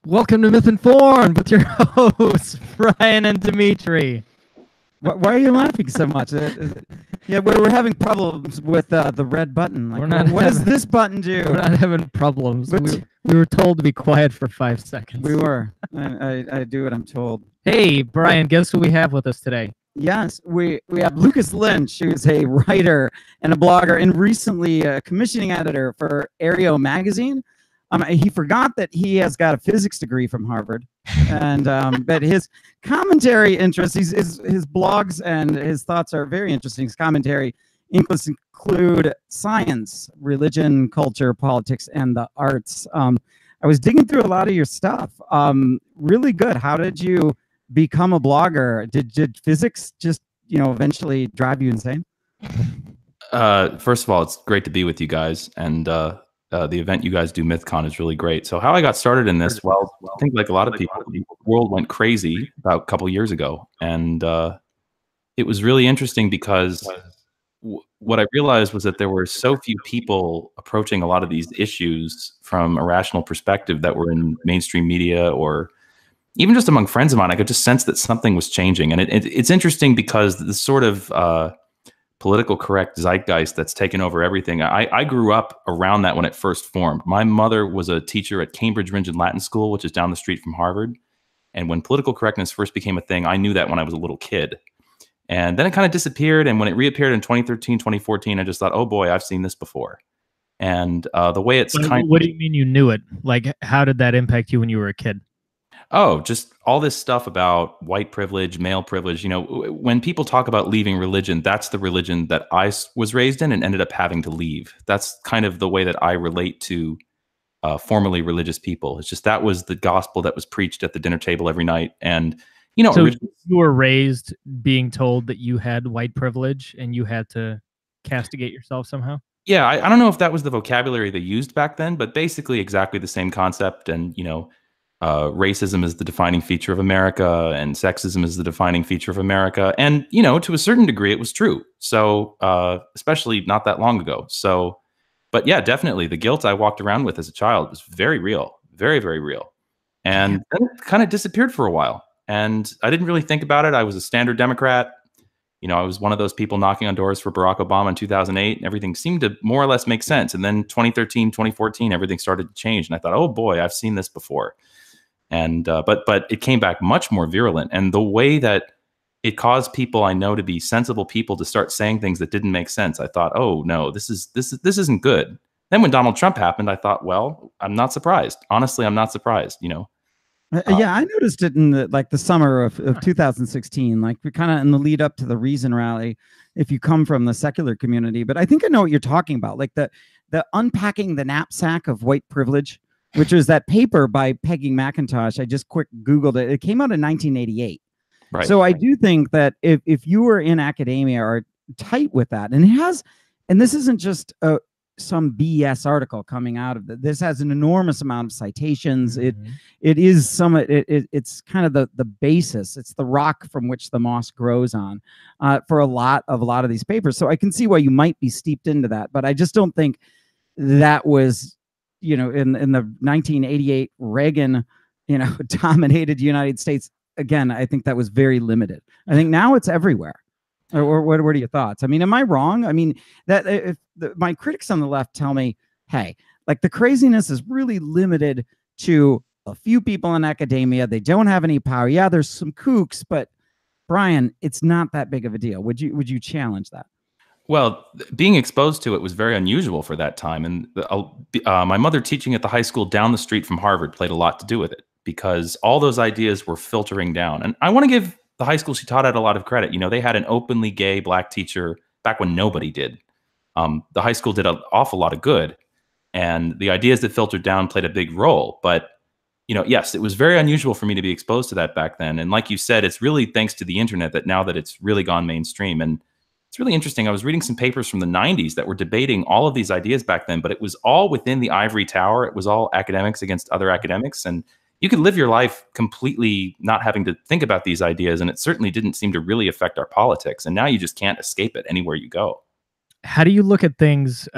Welcome to Myth Informed with your hosts, Brian and Dimitri. Why are you laughing so much? Yeah, we're having problems with the red button. Like, what does this button do? We're not having problems. We were told to be quiet for 5 seconds. We were. I do what I'm told. Hey, Brian, guess who we have with us today? Yes, we have Lucas Lynch, who's a writer and a blogger, and recently a commissioning editor for Aereo magazine. He forgot that he has got a physics degree from Harvard, and but his commentary interests, his blogs and his thoughts are very interesting. His commentary include science, religion, culture, politics, and the arts. I was digging through a lot of your stuff. Really good. How did you become a blogger? Did physics just eventually drive you insane? First of all, it's great to be with you guys, and the event you guys do, MythCon, is really great. So how I got started in this, well, I think like a lot of people, the world went crazy about a couple years ago. And it was really interesting because what I realized was that there were so few people approaching a lot of these issues from a rational perspective that were in mainstream media or even just among friends of mine. I could just sense that something was changing. And it's interesting because the sort of political correct zeitgeist that's taken over everything. I grew up around that when it first formed. My mother was a teacher at Cambridge Ringen Latin School, which is down the street from Harvard. And when political correctness first became a thing, I knew that when I was a little kid. And then it kind of disappeared. And when it reappeared in 2013, 2014, I just thought, oh boy, I've seen this before. And the way it's What do you mean you knew it? Like, how did that impact you when you were a kid? Oh, just all this stuff about white privilege, male privilege. When people talk about leaving religion, that's the religion that I was raised in and ended up having to leave. That's kind of the way that I relate to formerly religious people. It's just that was the gospel that was preached at the dinner table every night. And, so you were raised being told that you had white privilege and you had to castigate yourself somehow? Yeah, I don't know if that was the vocabulary they used back then, but basically exactly the same concept. And, racism is the defining feature of America and sexism is the defining feature of America. And, to a certain degree, it was true. So, especially not that long ago. So, but yeah, definitely the guilt I walked around with as a child was very real, very, very real. And then it kind of disappeared for a while. And I didn't really think about it. I was a standard Democrat. I was one of those people knocking on doors for Barack Obama in 2008. And everything seemed to more or less make sense. And then 2013, 2014, everything started to change. And I thought, oh boy, I've seen this before. And but it came back much more virulent, and the way that it caused people I know to be sensible people to start saying things that didn't make sense. I thought, oh no, this isn't good. Then when Donald Trump happened, I thought, well, I'm not surprised. Honestly, I'm not surprised. Yeah, I noticed it in the summer of 2016, like we kind of in the lead up to the Reason rally. If you come from the secular community, but I think I know what you're talking about, like the unpacking the knapsack of white privilege, which was that paper by Peggy McIntosh. I just quick Googled it. It came out in 1988. Right. So I do think that if you were in academia or tight with that, and this isn't just some BS article coming out of it. This has an enormous amount of citations. Mm-hmm. It's kind of the basis. It's the rock from which the moss grows on for a lot of these papers. So I can see why you might be steeped into that, but I just don't think that was, in the 1988 Reagan, dominated United States. Again, I think that was very limited. I think now it's everywhere. Or what are your thoughts? I mean, am I wrong? I mean, that if my critics on the left tell me, hey, like the craziness is really limited to a few people in academia. They don't have any power. Yeah, there's some kooks, but Brian, it's not that big of a deal. Would you challenge that? Well, being exposed to it was very unusual for that time. And my mother teaching at the high school down the street from Harvard played a lot to do with it, because all those ideas were filtering down. And I want to give the high school she taught at a lot of credit. They had an openly gay black teacher back when nobody did. The high school did an awful lot of good. And the ideas that filtered down played a big role. But, yes, it was very unusual for me to be exposed to that back then. And like you said, it's really thanks to the internet that now that it's really gone mainstream. And it's really interesting. I was reading some papers from the 90s that were debating all of these ideas back then, but it was all within the ivory tower. It was all academics against other academics. And you could live your life completely not having to think about these ideas. And it certainly didn't seem to really affect our politics. And now you just can't escape it anywhere you go. How do you look at things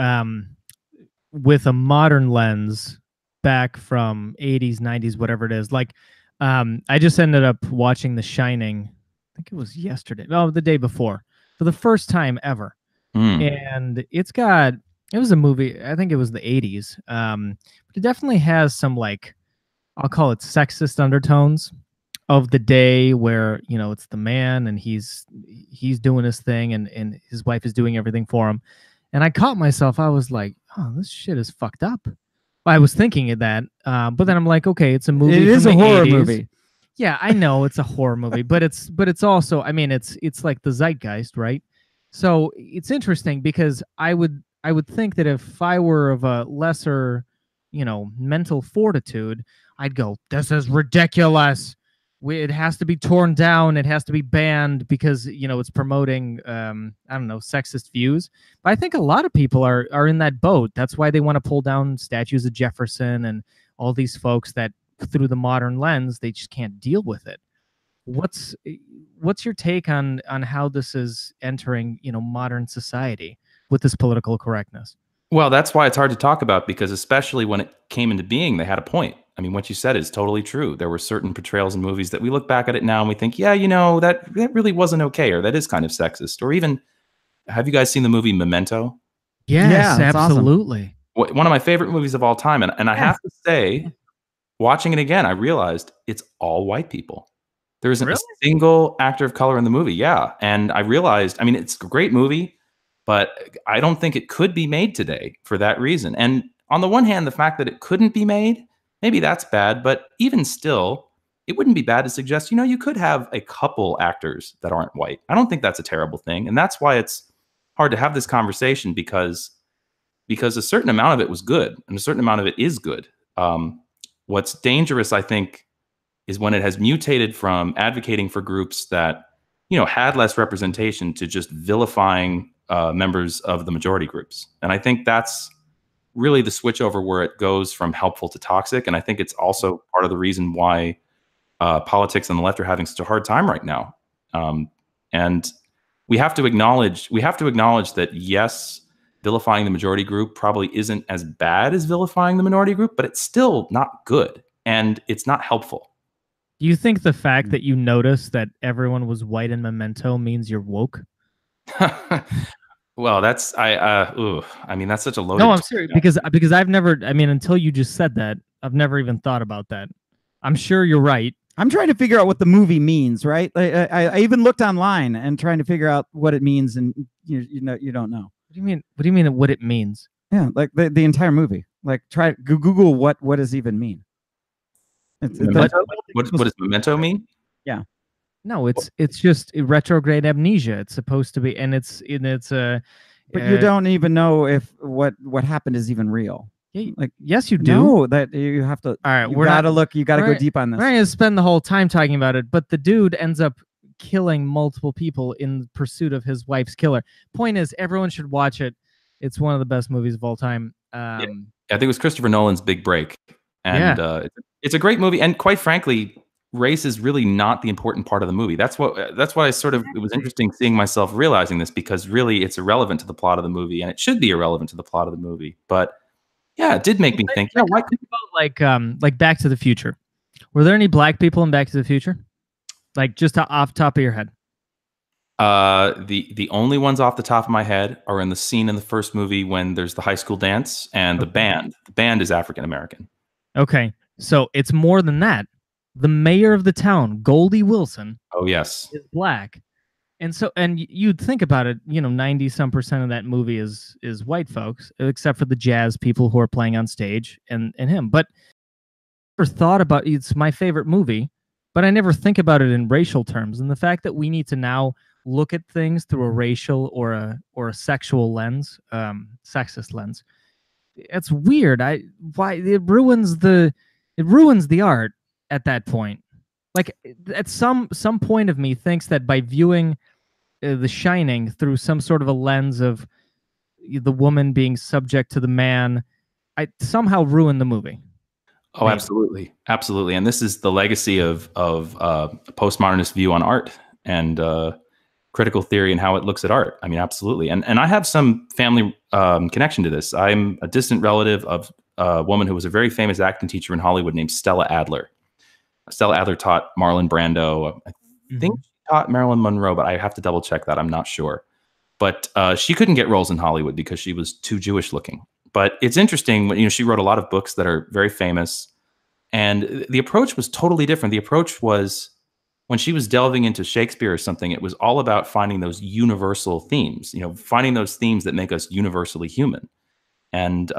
with a modern lens back from 80s, 90s, whatever it is. Like, I just ended up watching The Shining. I think it was yesterday. No, the day before, for the first time ever. And it was a movie. I think it was the 80s. But it definitely has some, like, I'll call it sexist undertones of the day where, you know, it's the man and he's doing his thing and his wife is doing everything for him. And I caught myself, I was like, oh, this shit is fucked up. I was thinking of that. But then I'm like, okay, it's a movie. It is a horror movie. Yeah, I know it's a horror movie, but it's also, I mean, it's like the zeitgeist, right? So it's interesting because I would think that if I were of a lesser, you know, mental fortitude, I'd go, this is ridiculous. It has to be torn down. It has to be banned because, you know, it's promoting, I don't know, sexist views. But I think a lot of people are in that boat. That's why they want to pull down statues of Jefferson and all these folks that through the modern lens, they just can't deal with it. What's your take on how this is entering, you know, modern society with this political correctness? Well, that's why it's hard to talk about, because especially when it came into being, they had a point. I mean, what you said is totally true. There were certain portrayals in movies that we look back at it now and we think, yeah, you know, that really wasn't okay, or that is kind of sexist. Or even, have you guys seen the movie Memento? Yes, yeah, absolutely. Awesome. One of my favorite movies of all time. And I have to say, watching it again, I realized it's all white people. There isn't a single actor of color in the movie. Yeah. And I realized, I mean, it's a great movie, but I don't think it could be made today for that reason. And on the one hand, the fact that it couldn't be made, maybe that's bad, but even still, it wouldn't be bad to suggest, you know, you could have a couple actors that aren't white. I don't think that's a terrible thing. And that's why it's hard to have this conversation, because a certain amount of it was good and a certain amount of it is good. What's dangerous, I think, is when it has mutated from advocating for groups that, you know, had less representation to just vilifying members of the majority groups. And I think that's really the switch over where it goes from helpful to toxic. And I think it's also part of the reason why politics on the left are having such a hard time right now. And we have to acknowledge that, yes, vilifying the majority group probably isn't as bad as vilifying the minority group, but it's still not good and it's not helpful. Do you think the fact that you noticed that everyone was white in Memento means you're woke? Well, that's I mean, that's such a loaded. No, I'm serious, because I've never, I mean, until you just said that, I've never even thought about that. I'm sure you're right. I'm trying to figure out what the movie means, right? I even looked online and trying to figure out what it means, and you don't know. What do you mean? What do you mean what it means? Yeah, like the entire movie. Like, try Google what does even mean. What does Memento mean? Yeah. No, it's just retrograde amnesia. It's supposed to be, and it's a. But you don't even know if what happened is even real. Yeah, like, yes, you do. No, that you have to. All right, you gotta look. You gotta go deep on this. We're not gonna spend the whole time talking about it, but the dude ends up killing multiple people in pursuit of his wife's killer. Point is, everyone should watch it. It's one of the best movies of all time. Yeah. I think it was Christopher Nolan's big break, and it's a great movie. And quite frankly, race is really not the important part of the movie. That's what I sort of, it was interesting seeing myself realizing this, because really it's irrelevant to the plot of the movie, and it should be irrelevant to the plot of the movie. But yeah, it did make me think. Yeah, why like Back to the Future? Were there any black people in Back to the Future? Like, just off the top of your head? The only ones off the top of my head are in the scene in the first movie when there's the high school dance and the band. The band is African American. Okay, so it's more than that. The mayor of the town, Goldie Wilson. Oh yes, is black, and you'd think about it. 90% of that movie is white folks, except for the jazz people who are playing on stage and him. But I never thought about, it's my favorite movie, but I never think about it in racial terms. And the fact that we need to now look at things through a racial or a sexual lens, sexist lens, it's weird. It ruins the art. At that point, like, at some point of me thinks that by viewing The Shining through some sort of a lens of the woman being subject to the man, I somehow ruined the movie. Oh, absolutely, absolutely. And this is the legacy of a postmodernist view on art and critical theory and how it looks at art. I mean, absolutely. And I have some family connection to this. I'm a distant relative of a woman who was a very famous acting teacher in Hollywood named Stella Adler. Stella Adler taught Marlon Brando. I think she taught Marilyn Monroe, but I have to double check that. I'm not sure. But she couldn't get roles in Hollywood because she was too Jewish looking. But it's interesting, you know, she wrote a lot of books that are very famous. And the approach was totally different. The approach was, when she was delving into Shakespeare or something, it was all about finding those universal themes, you know, finding those themes that make us universally human. And,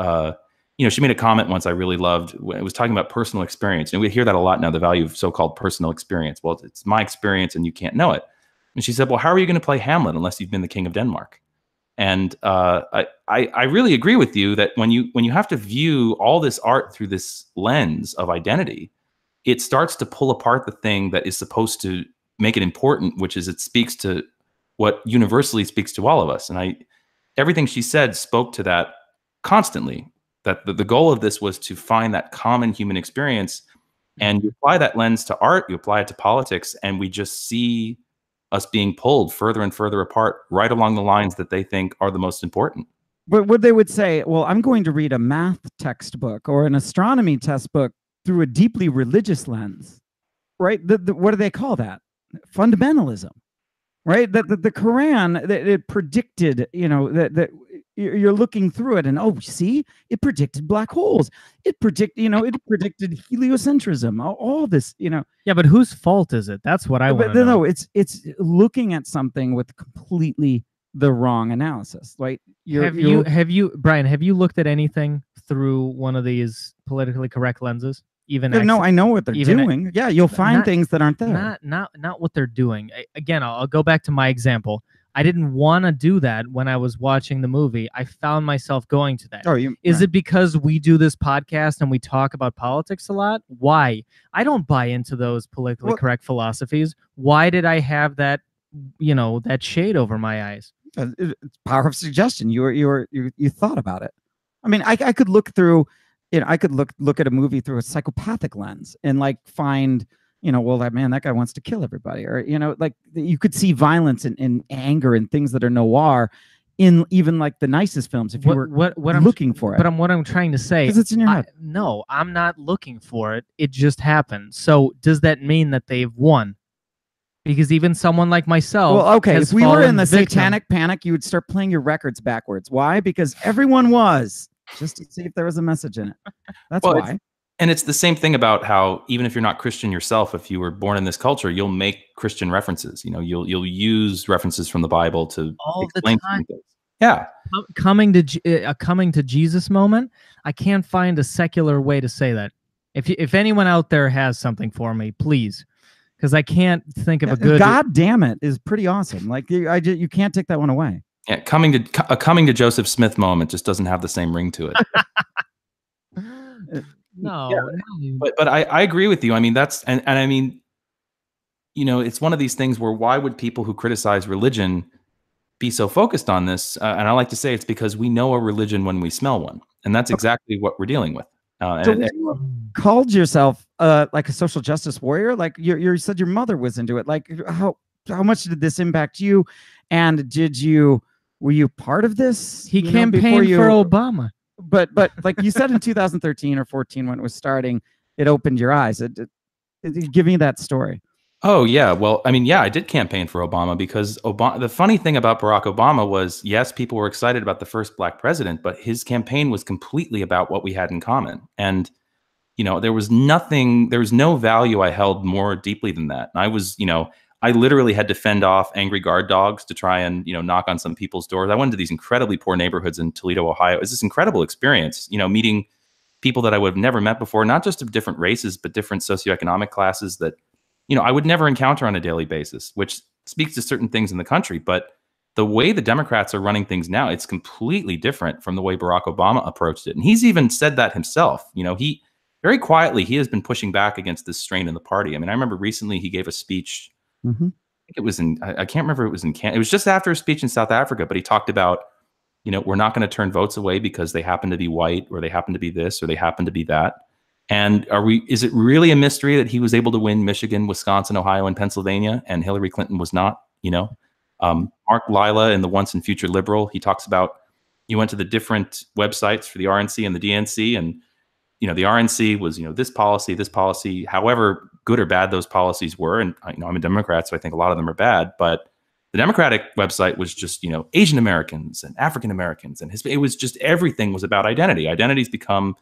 you know, she made a comment once I really loved. It was talking about personal experience. And we hear that a lot now, the value of so-called personal experience. Well, it's my experience and you can't know it. And she said, well, how are you going to play Hamlet unless you've been the king of Denmark? And I really agree with you that when you have to view all this art through this lens of identity, it starts to pull apart the thing that is supposed to make it important, which is it speaks to what universally speaks to all of us. And everything she said spoke to that constantly, that the goal of this was to find that common human experience. And you apply that lens to art, you apply it to politics, and we just see us being pulled further and further apart right along the lines that they think are the most important. But what they would say, well, I'm going to read a math textbook or an astronomy textbook through a deeply religious lens, right? What do they call that? Fundamentalism, right? The Quran, it predicted, you know, that you're looking through it and, oh, see, it predicted black holes. It predicted, you know, it predicted heliocentrism, all this, you know. Yeah, but whose fault is it? That's what I want to know. No, it's looking at something with completely the wrong analysis. Right? Have you, Brian, have you looked at anything through one of these politically correct lenses? No, I know what they're doing. Yeah, you'll find things that aren't there. Not what they're doing. Again, I'll go back to my example. I didn't want to do that when I was watching the movie. I found myself going to that. Oh, Is it because we do this podcast and we talk about politics a lot? Why? I don't buy into those politically correct philosophies. Why did I have that, you know, that shade over my eyes? It's power of suggestion. You thought about it. I mean, I could look through, you know, I could look at a movie through a psychopathic lens and like find, you know, well, that guy wants to kill everybody, or, you know, like you could see violence and anger and things that are noir in even like the nicest films if you were looking for it. But what I'm trying to say, because it's in your head. No, I'm not looking for it. It just happened. So does that mean that they've won? Because even someone like myself, well, okay, if we were in the satanic panic, you would start playing your records backwards. Why? Because everyone was, just to see if there was a message in it. That's why. And it's the same thing about how even if you're not Christian yourself, if you were born in this culture, you'll make Christian references. You know, you'll use references from the Bible to explain things. Yeah, coming to Jesus moment. I can't find a secular way to say that. If anyone out there has something for me, please, because I can't think of a good. God damn it is pretty awesome. Like you can't take that one away. Yeah, coming to Joseph Smith moment just doesn't have the same ring to it. No, yeah, but I agree with you. I mean, that's and I mean, you know, it's one of these things where why would people who criticize religion be so focused on this? And I like to say it's because we know a religion when we smell one, and that's exactly what we're dealing with. So you called yourself like a social justice warrior, like you said your mother was into it. Like how much did this impact you? And were you part of this? He campaigned for Obama. But like you said in 2013 or 14 when it was starting, it opened your eyes. Give me that story. Oh yeah, well, I mean, yeah, I did campaign for Obama because the funny thing about Barack Obama was, yes, people were excited about the first black president, but his campaign was completely about what we had in common. And you know, there was no value I held more deeply than that. And I was, you know, I literally had to fend off angry guard dogs to try and, you know, knock on some people's doors. I went to these incredibly poor neighborhoods in Toledo, Ohio. It was this incredible experience, you know, meeting people that I would have never met before, not just of different races, but different socioeconomic classes that, you know, I would never encounter on a daily basis, which speaks to certain things in the country. But the way the Democrats are running things now, it's completely different from the way Barack Obama approached it. And he's even said that himself. You know, he very quietly, he has been pushing back against this strain in the party. I mean, I remember recently he gave a speech. I think it was I can't remember if it was in Canada. It was just after a speech in South Africa, but he talked about, you know, we're not going to turn votes away because they happen to be white or they happen to be this or they happen to be that. And is it really a mystery that he was able to win Michigan, Wisconsin, Ohio, and Pennsylvania, and Hillary Clinton was not? You know, Mark Lila in the Once and Future Liberal, he talks about, you went to the different websites for the RNC and the DNC, and you know, the RNC was, you know, this policy, however good or bad those policies were. And, you know, I'm a Democrat, so I think a lot of them are bad. But the Democratic website was just, you know, Asian Americans and African Americans. And it was just everything was about identity. Identity's become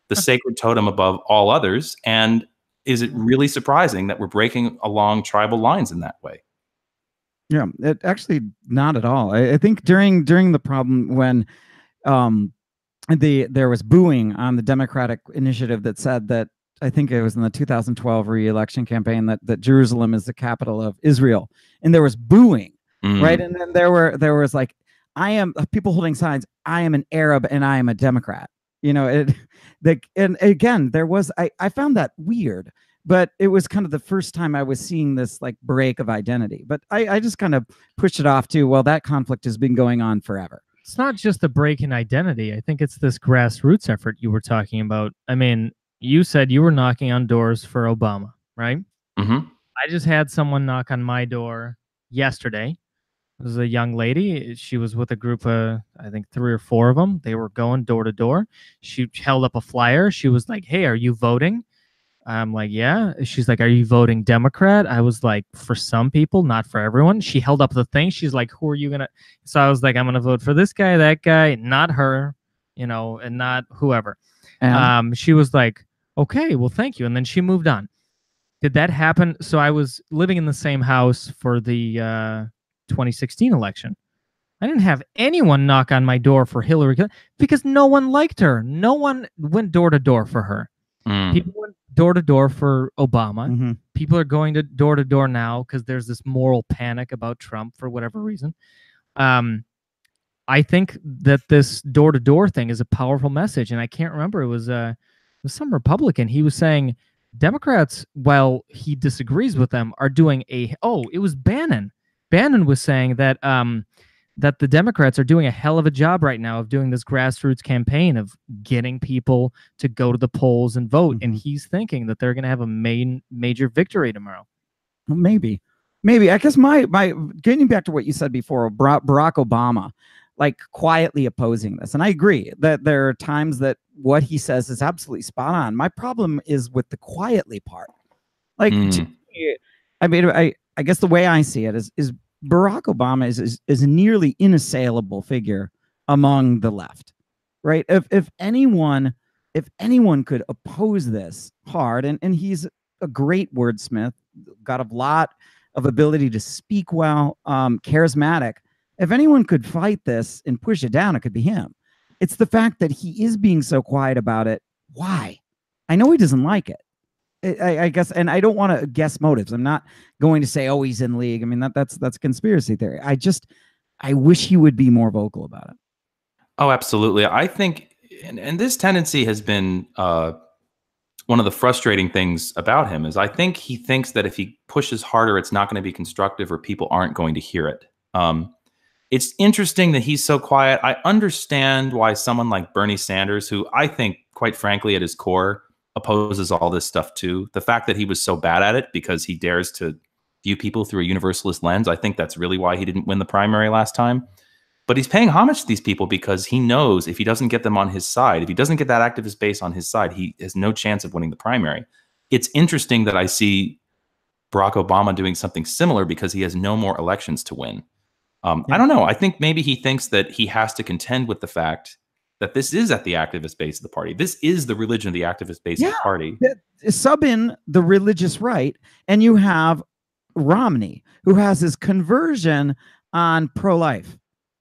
the sacred totem above all others. And is it really surprising that we're breaking along tribal lines in that way? Yeah, it actually not at all. I think during the problem when there was booing on the Democratic initiative that said that, I think it was in the 2012 re-election campaign, that Jerusalem is the capital of Israel, and there was booing, right? And then there was like, I am people holding signs, I am an Arab and I am a Democrat. You know, and again, there was I found that weird. But it was kind of the first time I was seeing this like break of identity. But I just kind of pushed it off to, well, that conflict has been going on forever. It's not just the break in identity. I think it's this grassroots effort you were talking about. I mean, you said you were knocking on doors for Obama, right? Mm-hmm. I just had someone knock on my door yesterday. It was a young lady. She was with a group of, I think, 3 or 4 of them. They were going door to door. She held up a flyer. She was like, "Hey, are you voting?" I'm like, "Yeah." She's like, "Are you voting Democrat?" I was like, "For some people, not for everyone." She held up the thing. She's like, "Who are you going to?" So I was like, "I'm going to vote for this guy, that guy, not her, you know, and not whoever." She was like, "Okay, well, thank you." And then she moved on. Did that happen? So I was living in the same house for the 2016 election. I didn't have anyone knock on my door for Hillary Clinton because no one liked her. No one went door to door for her. People went door to door for Obama. People are going to door now because there's this moral panic about Trump for whatever reason. I think that this door to door thing is a powerful message, and I can't remember. It was some Republican. He was saying Democrats, while he disagrees with them, are doing it was Bannon. Bannon was saying that that the Democrats are doing a hell of a job right now of doing this grassroots campaign of getting people to go to the polls and vote. And he's thinking that they're going to have a major victory tomorrow. Well, maybe. I guess my getting back to what you said before, Barack Obama, like quietly opposing this. And I agree that there are times that what he says is absolutely spot on. My problem is with the quietly part. Like, I mean, I guess the way I see it is Barack Obama is a nearly inassailable figure among the left, right? If anyone could oppose this hard, and he's a great wordsmith, got a lot of ability to speak well, charismatic. If anyone could fight this and push it down, it could be him. It's the fact that he is being so quiet about it. Why? I know he doesn't like it. I guess, and I don't want to guess motives. I'm not going to say, oh, he's in league. I mean, that's conspiracy theory. I wish he would be more vocal about it. Oh, absolutely. I think, and this tendency has been one of the frustrating things about him is I think he thinks that if he pushes harder, it's not going to be constructive or people aren't going to hear it. It's interesting that he's so quiet. I understand why someone like Bernie Sanders, who I think, quite frankly, at his core, opposes all this stuff too. The fact that he was so bad at it because he dares to view people through a universalist lens, I think that's really why he didn't win the primary last time. But he's paying homage to these people because he knows if he doesn't get them on his side, if he doesn't get that activist base on his side, he has no chance of winning the primary. It's interesting that I see Barack Obama doing something similar because he has no more elections to win. I don't know. I think maybe he thinks that he has to contend with the fact that this is at the activist base of the party. This is the religion of the activist base of the party. Sub in the religious right, and you have Romney, who has his conversion on pro-life.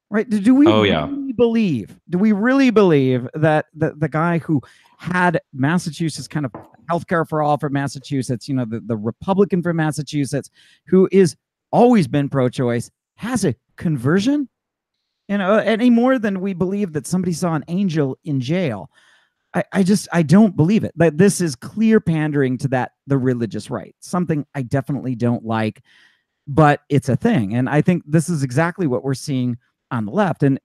Right? Do we really believe? Do we really believe that the guy who had Massachusetts kind of healthcare for all for Massachusetts, you know, the Republican for Massachusetts, who is always been pro-choice, has a conversion? You know, any more than we believe that somebody saw an angel in jail. I don't believe it. That this is clear pandering to the religious right. Something I definitely don't like, but it's a thing. And I think this is exactly what we're seeing on the left. And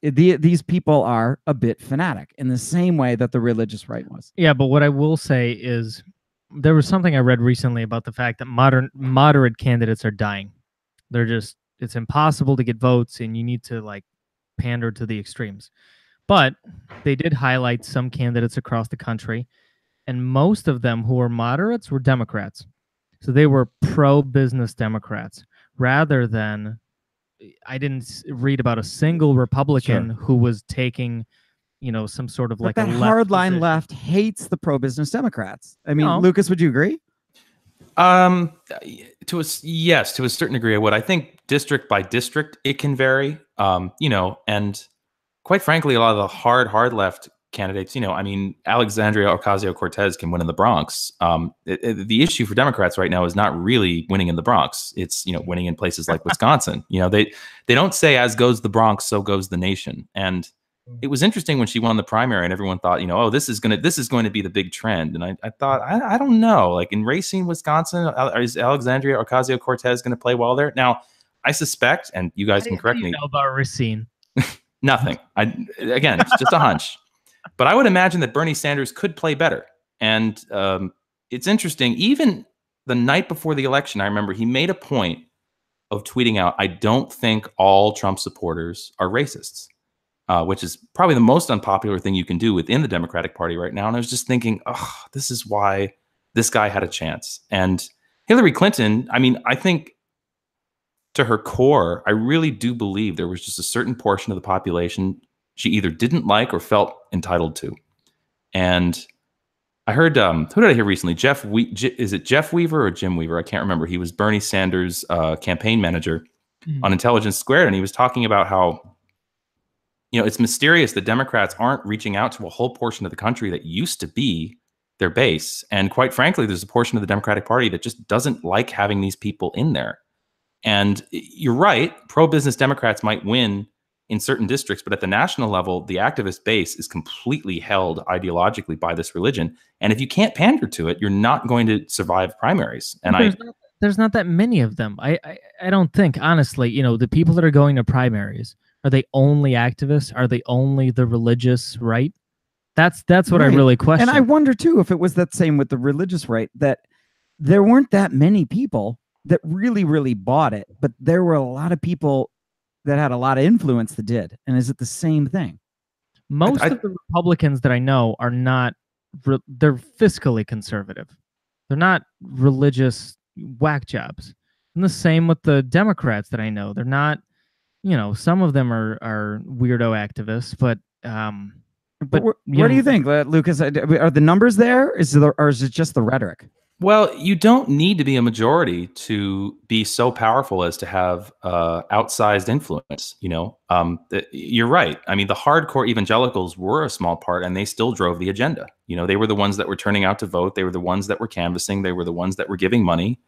these people are a bit fanatic in the same way that the religious right was. Yeah, but what I will say is there was something I read recently about the fact that moderate candidates are dying. It's impossible to get votes and you need to like pander to the extremes. But they did highlight some candidates across the country, and most of them who were moderates were Democrats. So they were pro-business Democrats rather than, I didn't read about a single Republican who was taking, some sort of like that a hardline left hates the pro-business Democrats. I mean, No. Lucas, would you agree? To a certain degree, I would. I think district by district it can vary. And quite frankly, a lot of the hard left candidates, I mean, Alexandria Ocasio-Cortez can win in the Bronx. The issue for Democrats right now is not really winning in the Bronx. It's, winning in places like Wisconsin. They don't say as goes the Bronx, so goes the nation. And it was interesting when she won the primary and everyone thought, oh, this is going to be the big trend. And I thought, I don't know, like in Racine, Wisconsin, is Alexandria Ocasio-Cortez going to play well there? Now, I suspect, and you guys can correct me. Know about Racine? Nothing. Again, it's just a hunch. But I would imagine that Bernie Sanders could play better. And it's interesting. Even the night before the election, I remember he made a point of tweeting out, I don't think all Trump supporters are racists, which is probably the most unpopular thing you can do within the Democratic Party right now. And I was just thinking, oh, this is why this guy had a chance. And Hillary Clinton, I mean, I think to her core, I really do believe there was just a certain portion of the population she either didn't like or felt entitled to. And I heard, who did I hear recently? Is it Jeff Weaver or Jim Weaver? I can't remember. He was Bernie Sanders' campaign manager on Intelligence Squared. And he was talking about how, it's mysterious that Democrats aren't reaching out to a whole portion of the country that used to be their base. And quite frankly, there's a portion of the Democratic Party that just doesn't like having these people in there. And you're right, pro-business Democrats might win in certain districts, but at the national level, the activist base is completely held ideologically by this religion. And if you can't pander to it, you're not going to survive primaries. And there's not that many of them. I don't think, honestly, the people that are going to primaries, are they only activists? Are they only the religious right? That's what I really question. And I wonder too if it was that same with the religious right, that there weren't that many people that really bought it, but there were a lot of people that had a lot of influence that did. And is it the same thing? Most of the Republicans that I know are not, they're fiscally conservative. They're not religious whack jobs. And the same with the Democrats that I know. They're not, some of them are weirdo activists, but what do you think, Lucas? Are the numbers there? Or is it just the rhetoric? Well, you don't need to be a majority to be so powerful as to have outsized influence. You're right. I mean, the hardcore evangelicals were a small part, and they still drove the agenda. They were the ones that were turning out to vote. They were the ones that were canvassing. They were the ones that were giving money.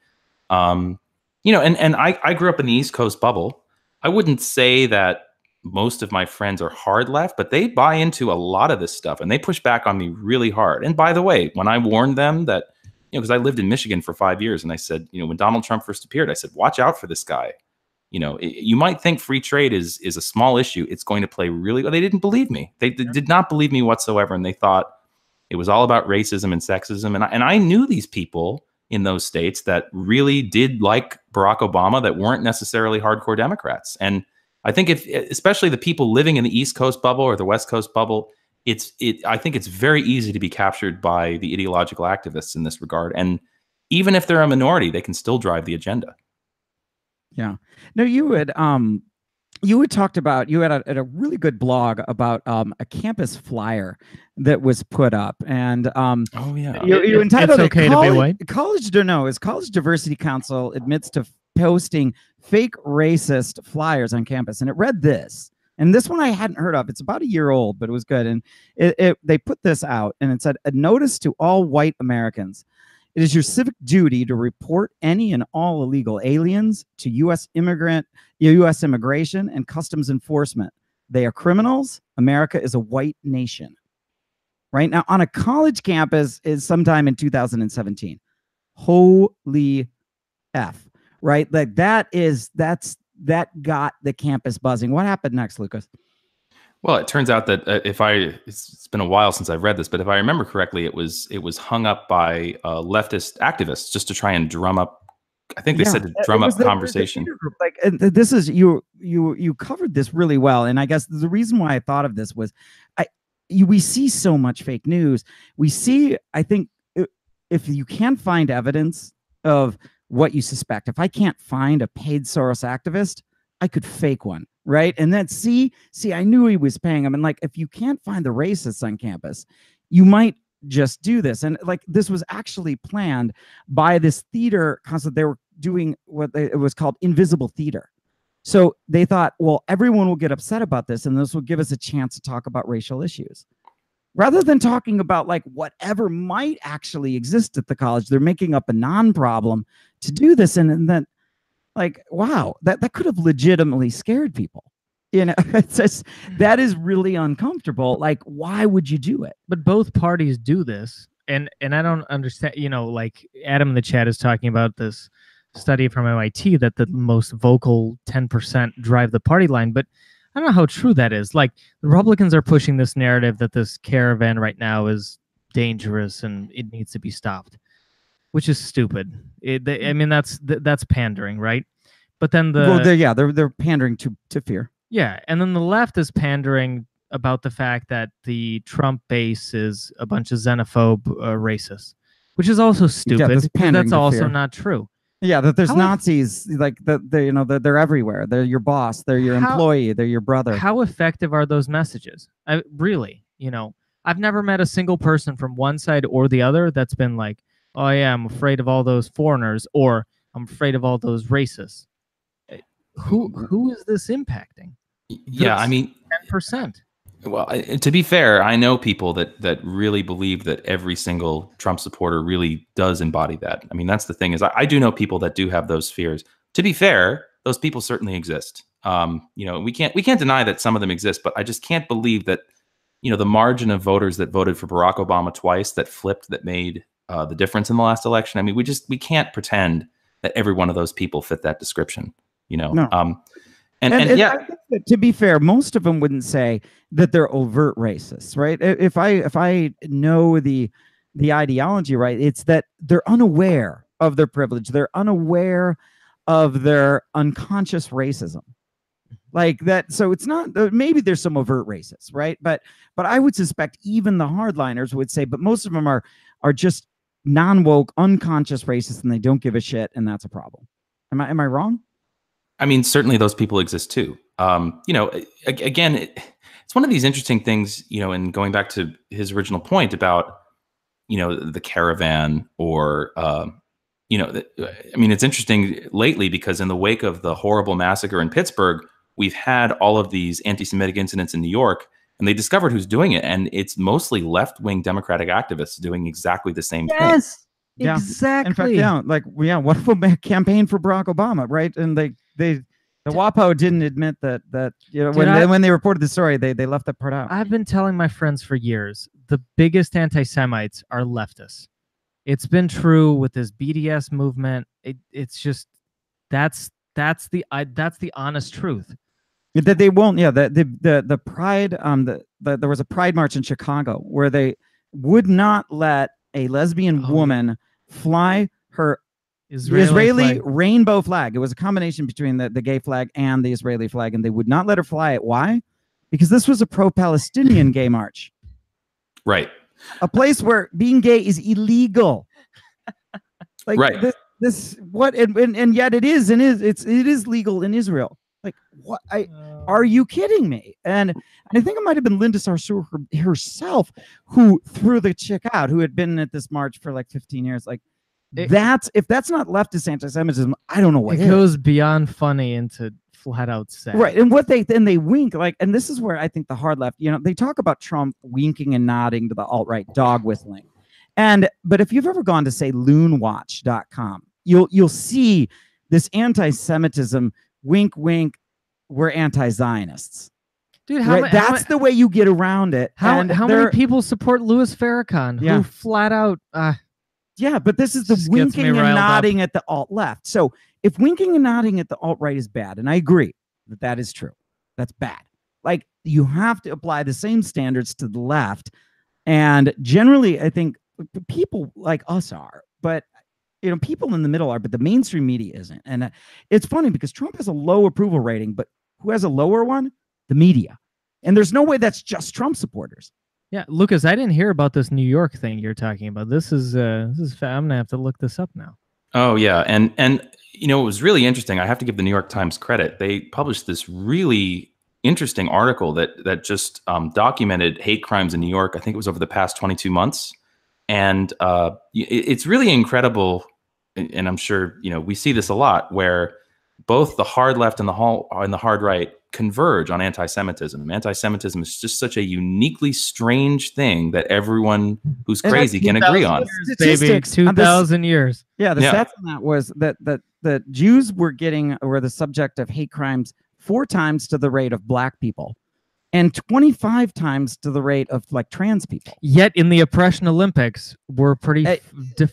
And I grew up in the East Coast bubble. I wouldn't say that most of my friends are hard left, but they buy into a lot of this stuff, and they push back on me really hard. And by the way, when I warned them that, because I lived in Michigan for 5 years, and I said, when Donald Trump first appeared, I said, watch out for this guy. You might think free trade is a small issue. It's going to play really well. They didn't believe me. They did not believe me whatsoever. And they thought it was all about racism and sexism. And I knew these people in those states that really did like Barack Obama that weren't necessarily hardcore Democrats. And I think especially the people living in the East Coast bubble or the West Coast bubble, I think it's very easy to be captured by the ideological activists in this regard. And even if they're a minority, they can still drive the agenda. Yeah. No, you had talked about, you had a really good blog about a campus flyer that was put up, and you entitled it's okay to be white. College Diversity Council admits to posting fake racist flyers on campus, and it read this. And this one I hadn't heard of. It's about a year old, but it was good. And they put this out, and it said, a notice to all white Americans. It is your civic duty to report any and all illegal aliens to U.S. immigration and customs enforcement. They are criminals. America is a white nation. Right now, on a college campus is sometime in 2017. Holy F. Right? Like that got the campus buzzing. What happened next, Lucas? Well, it turns out that it's been a while since I've read this, but if I remember correctly, it was hung up by leftist activists just to try and drum up I think they said to drum up conversation. Like, and this is you covered this really well, and I guess the reason why I thought of this was, we see so much fake news. We see, I think, if you can't find evidence of what you suspect, if I can't find a paid Soros activist, I could fake one, right? And then see, I knew he was paying him, and like, if you can't find the racists on campus, you might just do this. And like, this was actually planned by this theater concept. They were doing it was called invisible theater. So they thought, well, everyone will get upset about this, and this will give us a chance to talk about racial issues. Rather than talking about like whatever might actually exist at the college, they're making up a non-problem to do this. And then, like, wow, that could have legitimately scared people. You know, it's just, that is really uncomfortable. Like, why would you do it? But both parties do this, and I don't understand. You know, like Adam in the chat is talking about this study from MIT that the most vocal 10% drive the party line, but I don't know how true that is. Like, the Republicans are pushing this narrative that this caravan right now is dangerous and it needs to be stopped, which is stupid. I mean, that's pandering, right? But then they're pandering to fear. Yeah, and then the left is pandering about the fact that the Trump base is a bunch of xenophobe racists, which is also stupid. Yeah, that's also fear. Not true. Yeah, that there's Nazis, like you know, they're everywhere. They're your boss, they're your employee, they're your brother. How effective are those messages? Really, you know, I've never met a single person from one side or the other that's been like, oh yeah, I'm afraid of all those foreigners, or I'm afraid of all those racists. Who is this impacting? Yeah, I mean, 10%. Well, to be fair, I know people that really believe that every single Trump supporter really does embody that. I mean, that's the thing, is I do know people that do have those fears. To be fair, those people certainly exist. You know, we can't deny that some of them exist, but I just can't believe that, you know, the margin of voters that voted for Barack Obama twice, that flipped, that made the difference in the last election. I mean, we can't pretend that every one of those people fit that description. You know. No. And yeah, I think that, to be fair, most of them wouldn't say that they're overt racists, right? If I know the ideology right, it's that they're unaware of their privilege. They're unaware of their unconscious racism, like that. So it's not, maybe there's some overt racists, right? But I would suspect even the hardliners would say, but most of them are just non-woke, unconscious racists, and they don't give a shit, and that's a problem. Am I wrong? I mean, certainly those people exist too. You know, again, it's one of these interesting things, you know, and going back to his original point about, you know, the caravan, or, you know, I mean, it's interesting lately because in the wake of the horrible massacre in Pittsburgh, we've had all of these anti-Semitic incidents in New York, and they discovered who's doing it. And it's mostly left-wing Democratic activists doing exactly the same thing. Yes, yeah. exactly. In fact, yeah, like, yeah, what if we campaign for Barack Obama, right? And the WAPO didn't admit that you know, when they reported the story, they left that part out. I've been telling my friends for years, the biggest anti-Semites are leftists. It's been true with this BDS movement. It's just that's the honest truth. That they won't. Yeah, the pride. There was a pride march in Chicago where they would not let a lesbian woman fly her Israeli rainbow flag. It was a combination between the gay flag and the Israeli flag, and they would not let her fly it. Why? Because this was a pro-Palestinian gay march. Right. A place where being gay is illegal. Like, right. This what and yet it is legal in Israel. Like, what? Are you kidding me? And I think it might have been Linda Sarsour herself who threw the chick out, who had been at this march for like 15 years. Like, if that's not leftist anti-Semitism, I don't know what it goes beyond funny into flat out sad. Right. And what they wink, like, and this is where I think the hard left, you know, they talk about Trump winking and nodding to the alt-right, dog whistling. But if you've ever gone to, say, loonwatch.com, you'll see this anti-Semitism, wink, wink, we're anti-Zionists. Dude, that's the way you get around it. How many people support Louis Farrakhan, who flat out yeah, but this is the winking and nodding at the alt-left. So if winking and nodding at the alt-right is bad, and I agree that is true, that's bad. Like, you have to apply the same standards to the left. And generally, I think people like us are. But You know, people in the middle are, but the mainstream media isn't. And it's funny because Trump has a low approval rating, but who has a lower one? The media. And there's no way that's just Trump supporters. Yeah, Lucas, I didn't hear about this New York thing you're talking about. This is I'm gonna have to look this up now. Oh yeah, and you know, it was really interesting. I have to give the New York Times credit. They published this really interesting article that just documented hate crimes in New York. I think it was over the past 22 months, and it's really incredible. And I'm sure we see this a lot, where both the hard left and the hard right converge on anti-Semitism. Anti-Semitism is just such a uniquely strange thing that everyone who's crazy can agree on. Statistics, 2,000 years. Yeah, the stats on that was that Jews were the subject of hate crimes 4 times to the rate of black people, and 25 times to the rate of like trans people. Yet in the oppression Olympics, we're pretty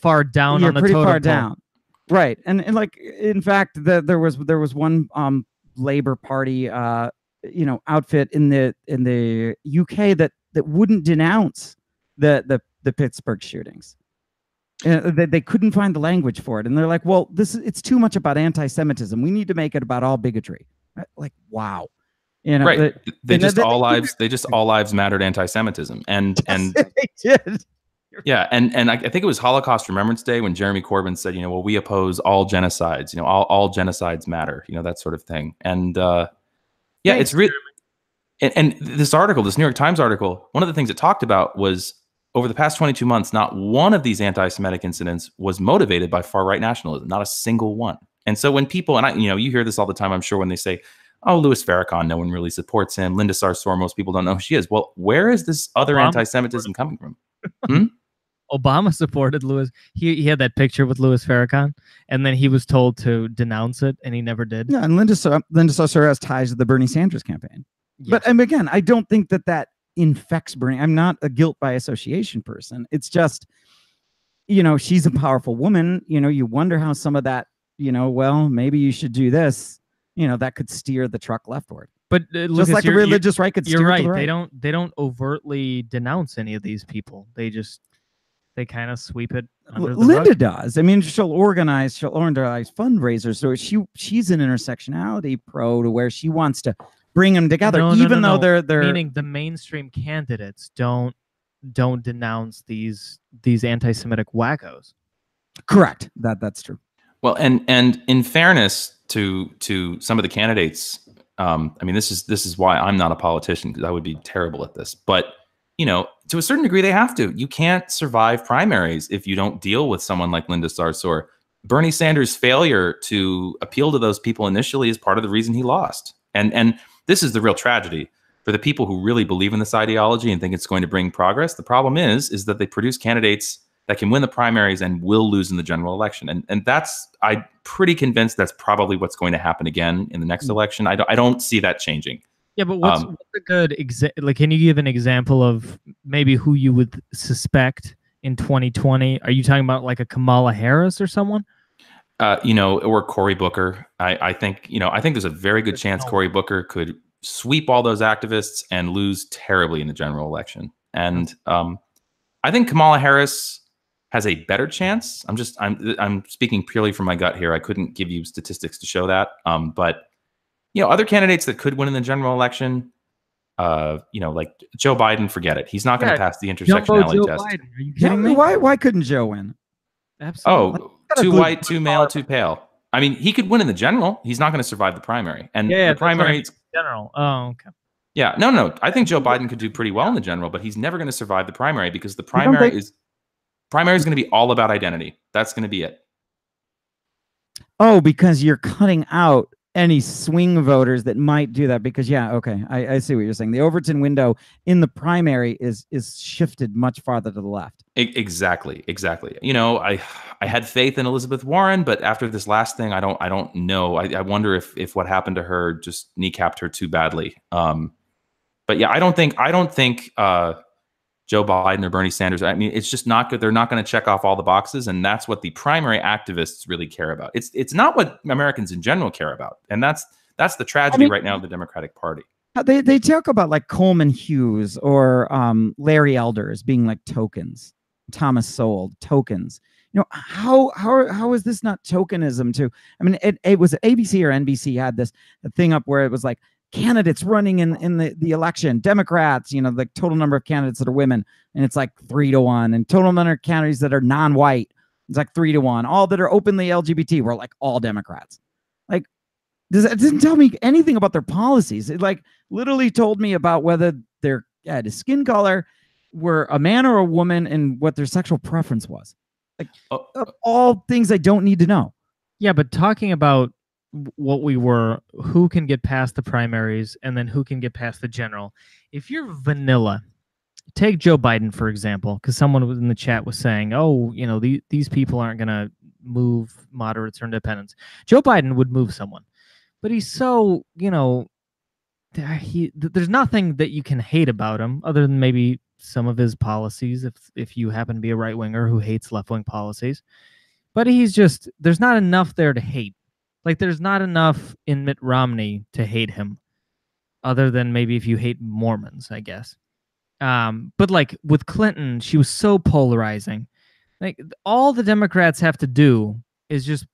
far down on the totem pole. Down. Right, and like in fact, there was one Labor Party outfit in the UK that wouldn't denounce the Pittsburgh shootings. They couldn't find the language for it, and they're like, well, it's too much about anti-Semitism. We need to make it about all bigotry. Like, wow. Right. They just all lives mattered anti-Semitism. And they did. Yeah, and I think it was Holocaust Remembrance Day when Jeremy Corbyn said, well, we oppose all genocides, all genocides matter, that sort of thing. And it's really, and this article, this New York Times article, one of the things it talked about was over the past 22 months, not one of these anti-Semitic incidents was motivated by far-right nationalism, not a single one. And so when people, and you hear this all the time, I'm sure, when they say, oh, Louis Farrakhan, no one really supports him. Linda Sarsour, most people don't know who she is. Well, where is this other anti-Semitism coming from? Obama supported Louis. He had that picture with Louis Farrakhan, and then he was told to denounce it, and he never did. Yeah, and Linda Sarsour has ties to the Bernie Sanders campaign. Yeah. But again, I don't think that infects Bernie. I'm not a guilt by association person. It's just, she's a powerful woman. You wonder how some of that, well, maybe you should do this. That could steer the truck leftward. But just Lucas, like the religious right could steer to the right. They don't overtly denounce any of these people. They kind of sweep it under the Linda rug. does. I mean, she'll organize fundraisers. So she's an intersectionality pro to where she wants to bring them together, though they're meaning the mainstream candidates don't denounce these anti-Semitic wackos. Correct. That's true. Well, and in fairness to some of the candidates, I mean, this is why I'm not a politician, because I would be terrible at this. But to a certain degree, they have to. You can't survive primaries if you don't deal with someone like Linda Sarsour. Bernie Sanders' failure to appeal to those people initially is part of the reason he lost. And this is the real tragedy for the people who really believe in this ideology and think it's going to bring progress. The problem is that they produce candidates that can win the primaries and will lose in the general election. And I'm pretty convinced that's probably what's going to happen again in the next election. I don't see that changing. Yeah, but what's a good example? Can you give an example of maybe who you would suspect in 2020? Are you talking about like a Kamala Harris or someone? Or Cory Booker. I think there's a very good chance Cory Booker could sweep all those activists and lose terribly in the general election. And I think Kamala Harris has a better chance. I'm speaking purely from my gut here. I couldn't give you statistics to show that. But other candidates that could win in the general election, like Joe Biden, forget it. He's not going to pass the intersectionality test. Biden. Are you kidding me? Why couldn't Joe win? Absolutely. Oh, too white, too male, too pale. I mean, he could win in the general. He's not going to survive the primary. And the primary general. Oh, okay. Yeah, no. I think Joe Biden could do pretty well in the general, but he's never going to survive the primary because the primary is going to be all about identity. That's going to be it. Oh, because you're cutting out any swing voters that might do that, because okay, I see what you're saying. The Overton window in the primary is shifted much farther to the left. Exactly. I had faith in Elizabeth Warren, but after this last thing, I don't know. I wonder if what happened to her just kneecapped her too badly. But yeah, I don't think Joe Biden or Bernie Sanders, I mean, it's just not good. They're not going to check off all the boxes, and that's what the primary activists really care about. It's not what Americans in general care about, and that's the tragedy right now of the Democratic Party. They talk about like Coleman Hughes or Larry Elder as being like tokens. Thomas Sowell, tokens. You know, how is this not tokenism too? I mean, it was ABC or NBC had this thing up where it was like candidates running in the election, Democrats, you know, the total number of candidates that are women, and it's like 3-1, and total number of candidates that are non-white, it's like 3-1. All that are openly LGBT were like all Democrats. Like, it didn't tell me anything about their policies. It like literally told me about whether their skin color, were a man or a woman, and what their sexual preference was. Like all things I don't need to know. Yeah, but talking about what we were, who can get past the primaries and then who can get past the general. If you're vanilla, take Joe Biden, for example, because someone in the chat was saying, oh, you know, these people aren't going to move moderates or independents. Joe Biden would move someone, but he's so, you know, there's nothing that you can hate about him other than maybe some of his policies, if you happen to be a right-winger who hates left-wing policies. But he's just, there's not enough there to hate. Like, there's not enough in Mitt Romney to hate him, other than maybe if you hate Mormons, I guess. But like with Clinton, she was so polarizing. Like, all the Democrats have to do is just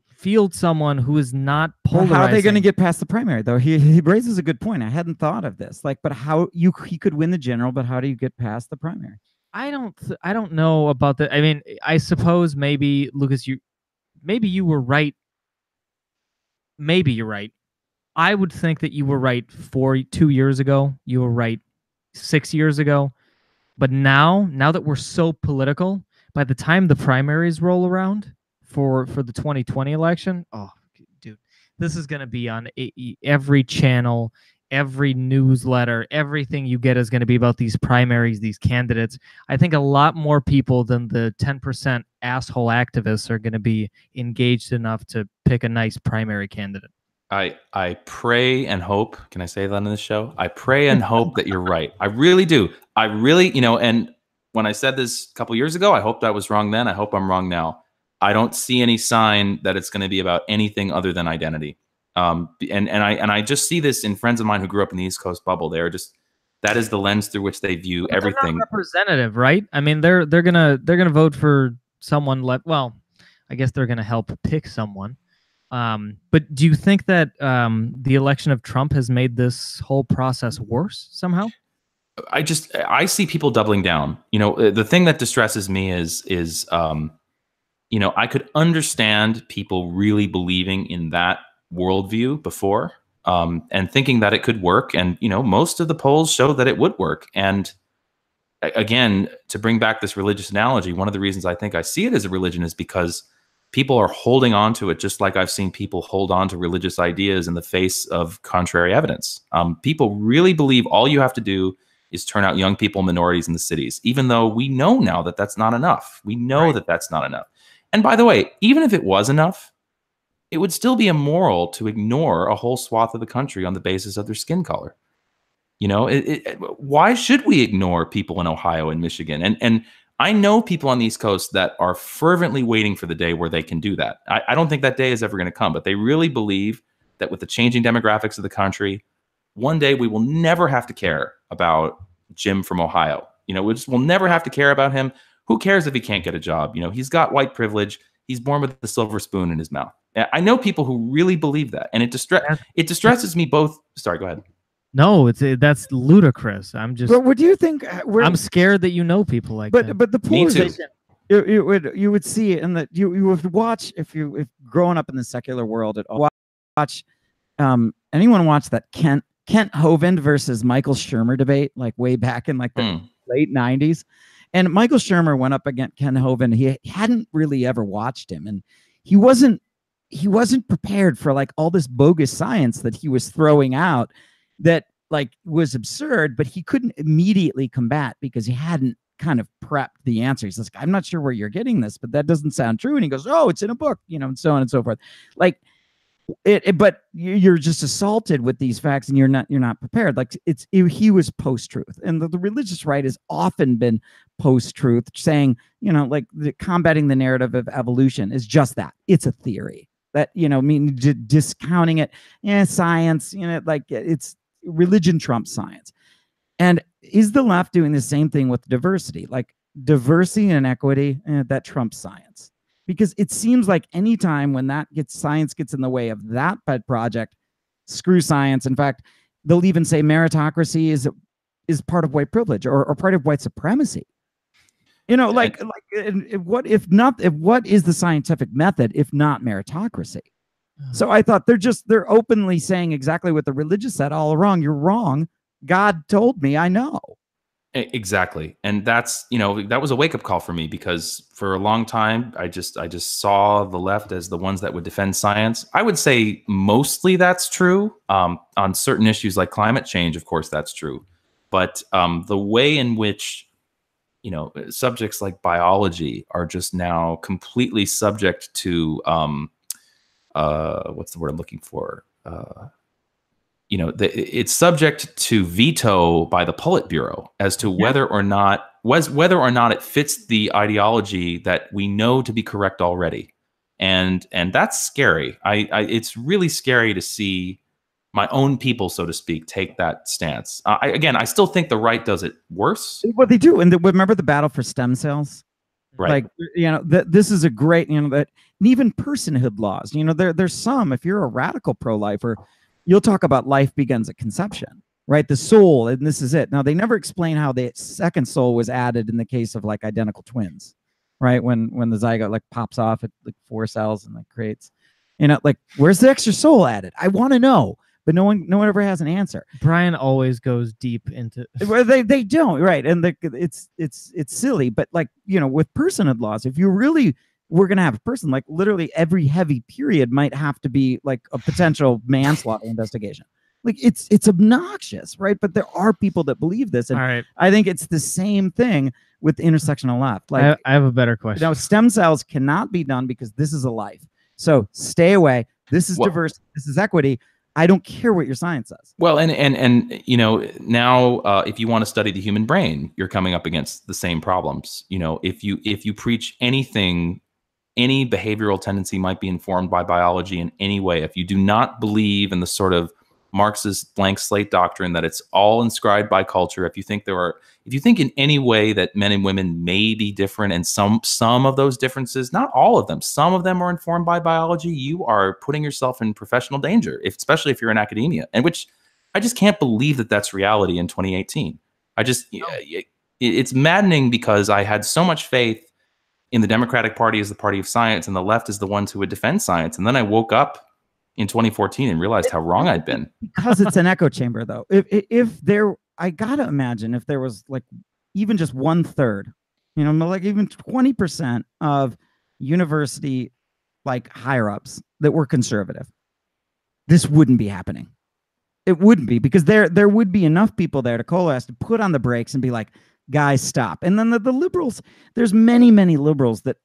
field someone who is not polarizing. How are they going to get past the primary, though? He raises a good point. I hadn't thought of this. Like, but how he could win the general, but how do you get past the primary? I don't know about that. I mean, I suppose maybe, Lucas, maybe you were right. Maybe you're right. I would think that you were right 2 years ago. You were right 6 years ago. But now that we're so political, by the time the primaries roll around for the 2020 election, oh, dude, this is going to be on every channel, every newsletter, everything you get is going to be about these primaries, these candidates. I think a lot more people than the 10% asshole activists are going to be engaged enough to pick a nice primary candidate. I pray and hope. Can I say that on this show? I pray and hope that you're right. I really do. I really, you know, and when I said this a couple years ago, I hoped I was wrong then. I hope I'm wrong now. I don't see any sign that it's going to be about anything other than identity. And I just see this in friends of mine who grew up in the East Coast bubble. They're just, that is the lens through which they view everything. They're not representative, right? I mean, they're gonna vote for someone well, I guess they're gonna help pick someone. But do you think that the election of Trump has made this whole process worse somehow? I see people doubling down. You know, the thing that distresses me is you know, I could understand people really believing in that worldview before, and thinking that it could work. And, you know, most of the polls show that it would work. And again, to bring back this religious analogy, one of the reasons I think I see it as a religion is because people are holding on to it, just like I've seen people hold on to religious ideas in the face of contrary evidence. People really believe all you have to do is turn out young people, minorities in the cities, even though we know now that that's not enough. We know right. that that's not enough. And by the way, even if it was enough, it would still be immoral to ignore a whole swath of the country on the basis of their skin color. You know, why should we ignore people in Ohio and Michigan? And I know people on the East Coast that are fervently waiting for the day where they can do that. I don't think that day is ever going to come, but they really believe that with the changing demographics of the country, one day we will never have to care about Jim from Ohio. You know, we'll never have to care about him. Who cares if he can't get a job? You know, he's got white privilege. He's born with a silver spoon in his mouth. I know people who really believe that, and it distresses me both. Sorry, go ahead. No, that's ludicrous. I'm just. But what do you think? I'm scared that you know people like that. But the polarization, you would see it, and that you would watch if growing up in the secular world at all. Watch, anyone watch that Kent Hovind versus Michael Shermer debate, like way back in like the late 90s? And Michael Shermer went up against Ken Hovind. He hadn't really ever watched him, and he wasn't prepared for like all this bogus science that he was throwing out that like was absurd, but he couldn't immediately combat because he hadn't kind of prepped the answer. He's like, I'm not sure where you're getting this, but that doesn't sound true. And he goes, oh, it's in a book, you know, and so on and so forth. Like but you're just assaulted with these facts, and you're not prepared. Like he was post-truth, and the religious right has often been post-truth, saying, you know, like combating the narrative of evolution is just that. It's a theory that, you know, discounting it. Yeah, science, you know, like it's religion trumps science. And is the left doing the same thing with diversity? Like diversity and equity, that trumps science. Because it seems like any time when science gets in the way of that pet project, screw science. In fact, they'll even say meritocracy is part of white privilege or part of white supremacy. You know, what is the scientific method if not meritocracy? So I thought they're openly saying exactly what the religious said all along. You're wrong. God told me, I know. Exactly. And that's, that was a wake-up call for me, because for a long time I just saw the left as the ones that would defend science. I would say mostly that's true. On certain issues like climate change, of course that's true. But the way in which subjects like biology are just now completely subject to what's the word I'm looking for? It's subject to veto by the Politburo as to whether or not it fits the ideology that we know to be correct already, and that's scary. It's really scary to see my own people, so to speak, take that stance. I still think the right does it worse. What they do, and remember the battle for stem cells. Right. Like, this is a great, that, and even personhood laws, there's some, if you're a radical pro-lifer, you'll talk about life begins at conception, right? The soul, and this is it. Now, they never explain how the second soul was added in the case of like identical twins, right? When the zygote like pops off at like 4 cells and like creates, like, where's the extra soul added? I want to know, but no one ever has an answer. Brian always goes deep into well, they don't, right? And it's silly, but like, with personhood laws, if you really we're going to have a person, like literally every heavy period might have to be like a potential manslaughter investigation. Like it's obnoxious, right? But there are people that believe this. And all right. I think it's the same thing with the intersectional left. Like I have a better question. Stem cells cannot be done because this is a life. So stay away. This is diverse. This is equity. I don't care what your science says. Well, and now if you want to study the human brain, you're coming up against the same problems. If you preach anything, any behavioral tendency might be informed by biology in any way. If you do not believe in the sort of Marxist blank slate doctrine that it's all inscribed by culture, if you think in any way that men and women may be different, and some of those differences, not all of them, some of them are informed by biology, you are putting yourself in professional danger, especially if you're in academia, and which I just can't believe that that's reality in 2018. It's maddening, because I had so much faith in the Democratic Party as the party of science, and the left as the ones who would defend science. And then I woke up in 2014 and realized how wrong I'd been. Because it's an echo chamber, though. I gotta imagine if there was like even just 1/3, like even 20% of university like higher ups that were conservative, this wouldn't be happening. It wouldn't be, because there would be enough people there to coalesce to put on the brakes and be like, guys, stop. And then the liberals, there's many liberals that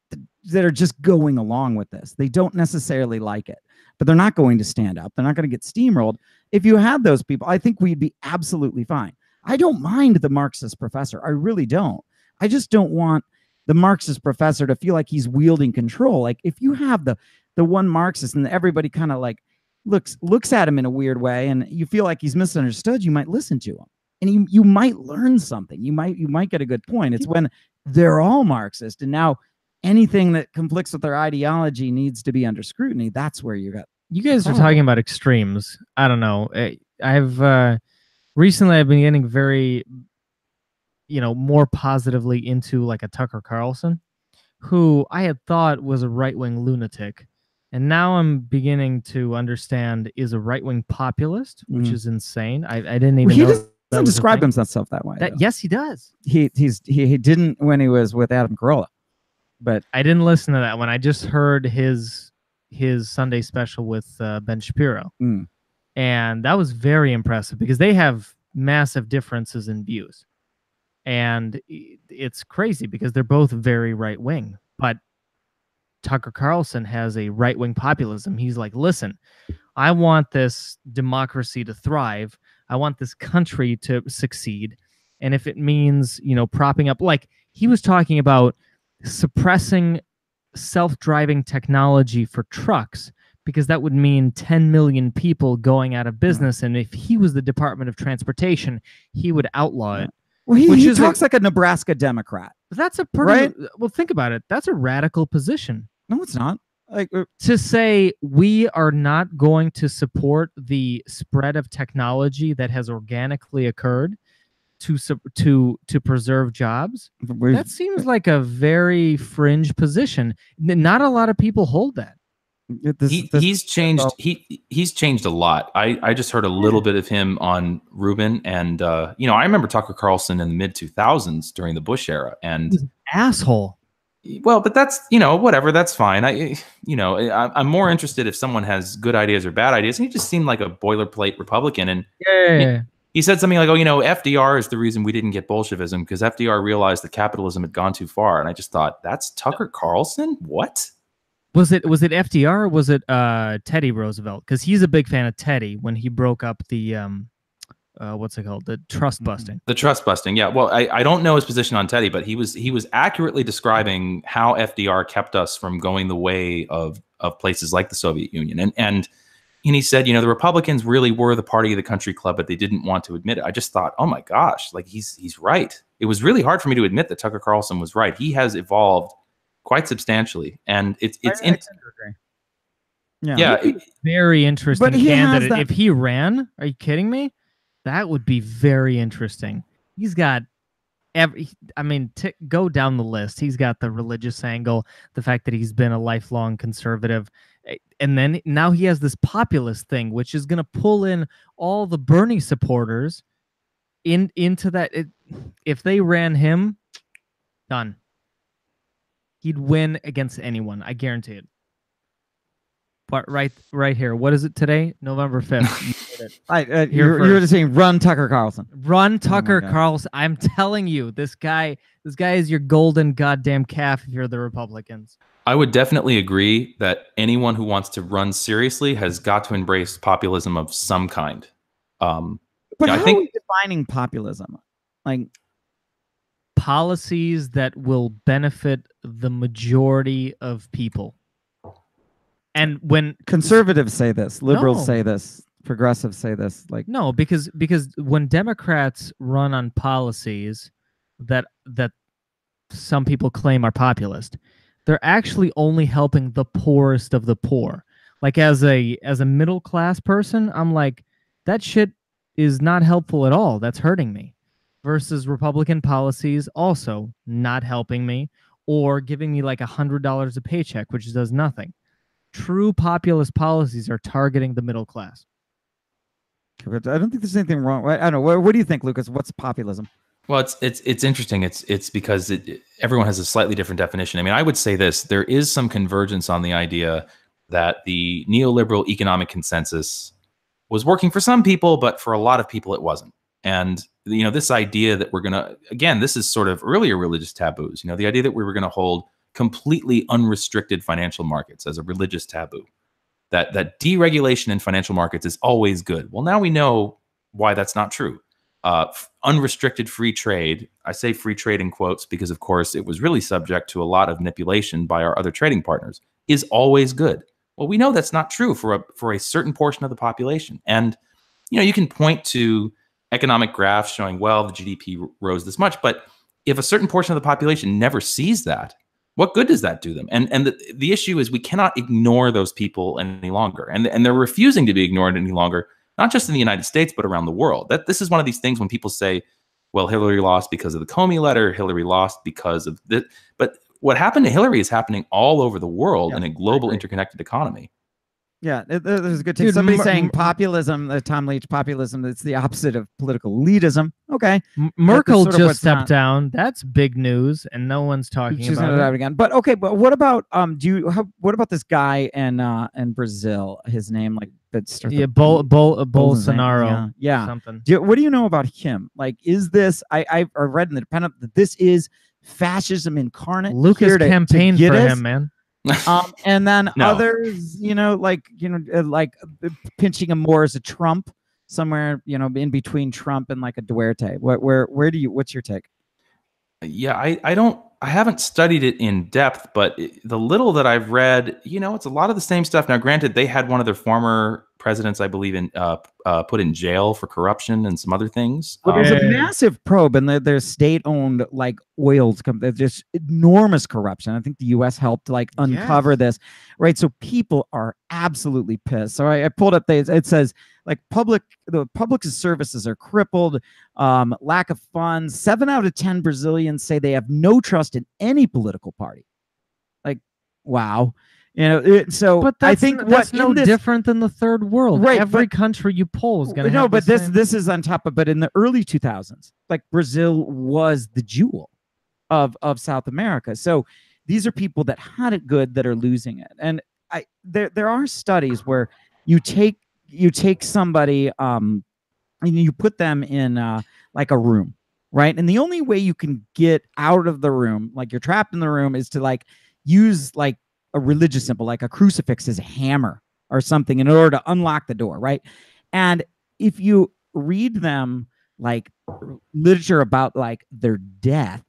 are just going along with this. They don't necessarily like it, but they're not going to stand up. They're not going to get steamrolled. If you had those people, I think we'd be absolutely fine. I don't mind the Marxist professor. I really don't. I just don't want the Marxist professor to feel like he's wielding control. Like if you have the one Marxist and everybody kind of like looks at him in a weird way, and you feel like he's misunderstood, you might listen to him. And you might learn something. You might get a good point. It's when they're all Marxist, and now anything that conflicts with their ideology needs to be under scrutiny. That's where you guys are talking about extremes. I don't know. Recently I've been getting very, more positively into like a Tucker Carlson, who I had thought was a right-wing lunatic. And now I'm beginning to understand is a right-wing populist, which is insane. I didn't even know. Doesn't describe himself that way. Yes, he does. He didn't when he was with Adam Carolla, but I didn't listen to that one. I just heard his Sunday special with Ben Shapiro, and that was very impressive because they have massive differences in views, and it's crazy because they're both very right wing. But Tucker Carlson has a right wing populism. He's like, listen, I want this democracy to thrive. I want this country to succeed. And if it means, propping up, like he was talking about suppressing self-driving technology for trucks, because that would mean 10 million people going out of business. And if he was the Department of Transportation, he would outlaw it. Well, he talks like a Nebraska Democrat. But that's a pretty well. Think about it. That's a radical position. No, it's not. Like to say we are not going to support the spread of technology that has organically occurred to preserve jobs. That seems like a very fringe position. Not a lot of people hold that. He's changed. He's changed a lot. I just heard a little bit of him on Rubin, and I remember Tucker Carlson in the mid 2000s during the Bush era, and he's an asshole. Well, but that's whatever. That's fine. I'm more interested if someone has good ideas or bad ideas. And he just seemed like a boilerplate Republican, and he said something like, "Oh, FDR is the reason we didn't get Bolshevism because FDR realized that capitalism had gone too far." And I just thought, that's Tucker Carlson. What? Was it FDR or was it Teddy Roosevelt? Because he's a big fan of Teddy when he broke up the what's it called? The trust busting. The trust busting. Yeah. Well, I don't know his position on Teddy, but he was accurately describing how FDR kept us from going the way of places like the Soviet Union. And he said, the Republicans really were the party of the country club, but they didn't want to admit it. I just thought, oh my gosh, like he's right. It was really hard for me to admit that Tucker Carlson was right. He has evolved quite substantially, and it's very interesting candidate. If he ran, are you kidding me? That would be very interesting. He's got go down the list. He's got the religious angle, the fact that he's been a lifelong conservative, and then now he has this populist thing, which is going to pull in all the Bernie supporters into that. If they ran him, done. He'd win against anyone. I guarantee it. But right here. What is it today? November 5th. You're just saying run Tucker Carlson. Run Tucker Carlson. I'm telling you, this guy is your golden goddamn calf if you're the Republicans. I would definitely agree that anyone who wants to run seriously has got to embrace populism of some kind. But how are we defining populism? Like policies that will benefit the majority of people. And when conservatives say this, liberals say this, progressives say this, like no, because when Democrats run on policies that some people claim are populist, they're actually only helping the poorest of the poor. Like as a middle class person, I'm like, that shit is not helpful at all. That's hurting me. Versus Republican policies also not helping me or giving me like $100 a paycheck, which does nothing. True populist policies are targeting the middle class. I don't think there's anything wrong. I don't know. What do you think, Lucas? What's populism? Well, it's interesting. It's because everyone has a slightly different definition. I mean, I would say this: there is some convergence on the idea that the neoliberal economic consensus was working for some people, but for a lot of people it wasn't. And this idea that we're gonna, again, this is sort of earlier religious taboos. The idea that we were going to hold completely unrestricted financial markets as a religious taboo, that deregulation in financial markets is always good. Well, now we know why that's not true. Unrestricted free trade, I say free trade in quotes because, of course, it was really subject to a lot of manipulation by our other trading partners, is always good. Well, we know that's not true for a certain portion of the population. And, you can point to economic graphs showing, well, the GDP rose this much, but if a certain portion of the population never sees that, what good does that do them? And the issue is we cannot ignore those people any longer. And they're refusing to be ignored any longer, not just in the United States, but around the world. This is one of these things when people say, well, Hillary lost because of the Comey letter, Hillary lost because of this. But what happened to Hillary is happening all over the world in a global interconnected economy. Yeah, there's a good take. Somebody saying populism, Tom Leach, populism, it's the opposite of political elitism. Okay. Merkel just stepped down. That's big news, and no one's talking about it again. But okay, but what about what about this guy in Brazil? His name Bolsonaro. Yeah. Something. What do you know about him? Like, is this I read in the Independent that this is fascism incarnate? Lucas campaigned for him, man. And then others, like pinching him more as a Trump somewhere, in between Trump and like a Duarte. What's your take? Yeah, I haven't studied it in depth, but the little that I've read, it's a lot of the same stuff. Now, granted, they had one of their former presidents, I believe, put in jail for corruption and some other things. Well, there's a massive probe, and there's state-owned like oils. There's just enormous corruption. I think the U.S. helped like uncover this, right? So people are absolutely pissed. So I pulled up it says like the public services are crippled, lack of funds. 7 out of 10 Brazilians say they have no trust in any political party. Like, wow. You know, so I think that's no different than the third world. Right, every country you poll is going to have no, but this is on top of. But in the early 2000s, like Brazil was the jewel of South America. So these are people that had it good that are losing it. And there are studies where you take somebody and you put them in like a room, right? And the only way you can get out of the room, like you're trapped in the room, is to like use like a religious symbol, like a crucifix as a hammer or something, in order to unlock the door, right? And if you read them like literature about like their death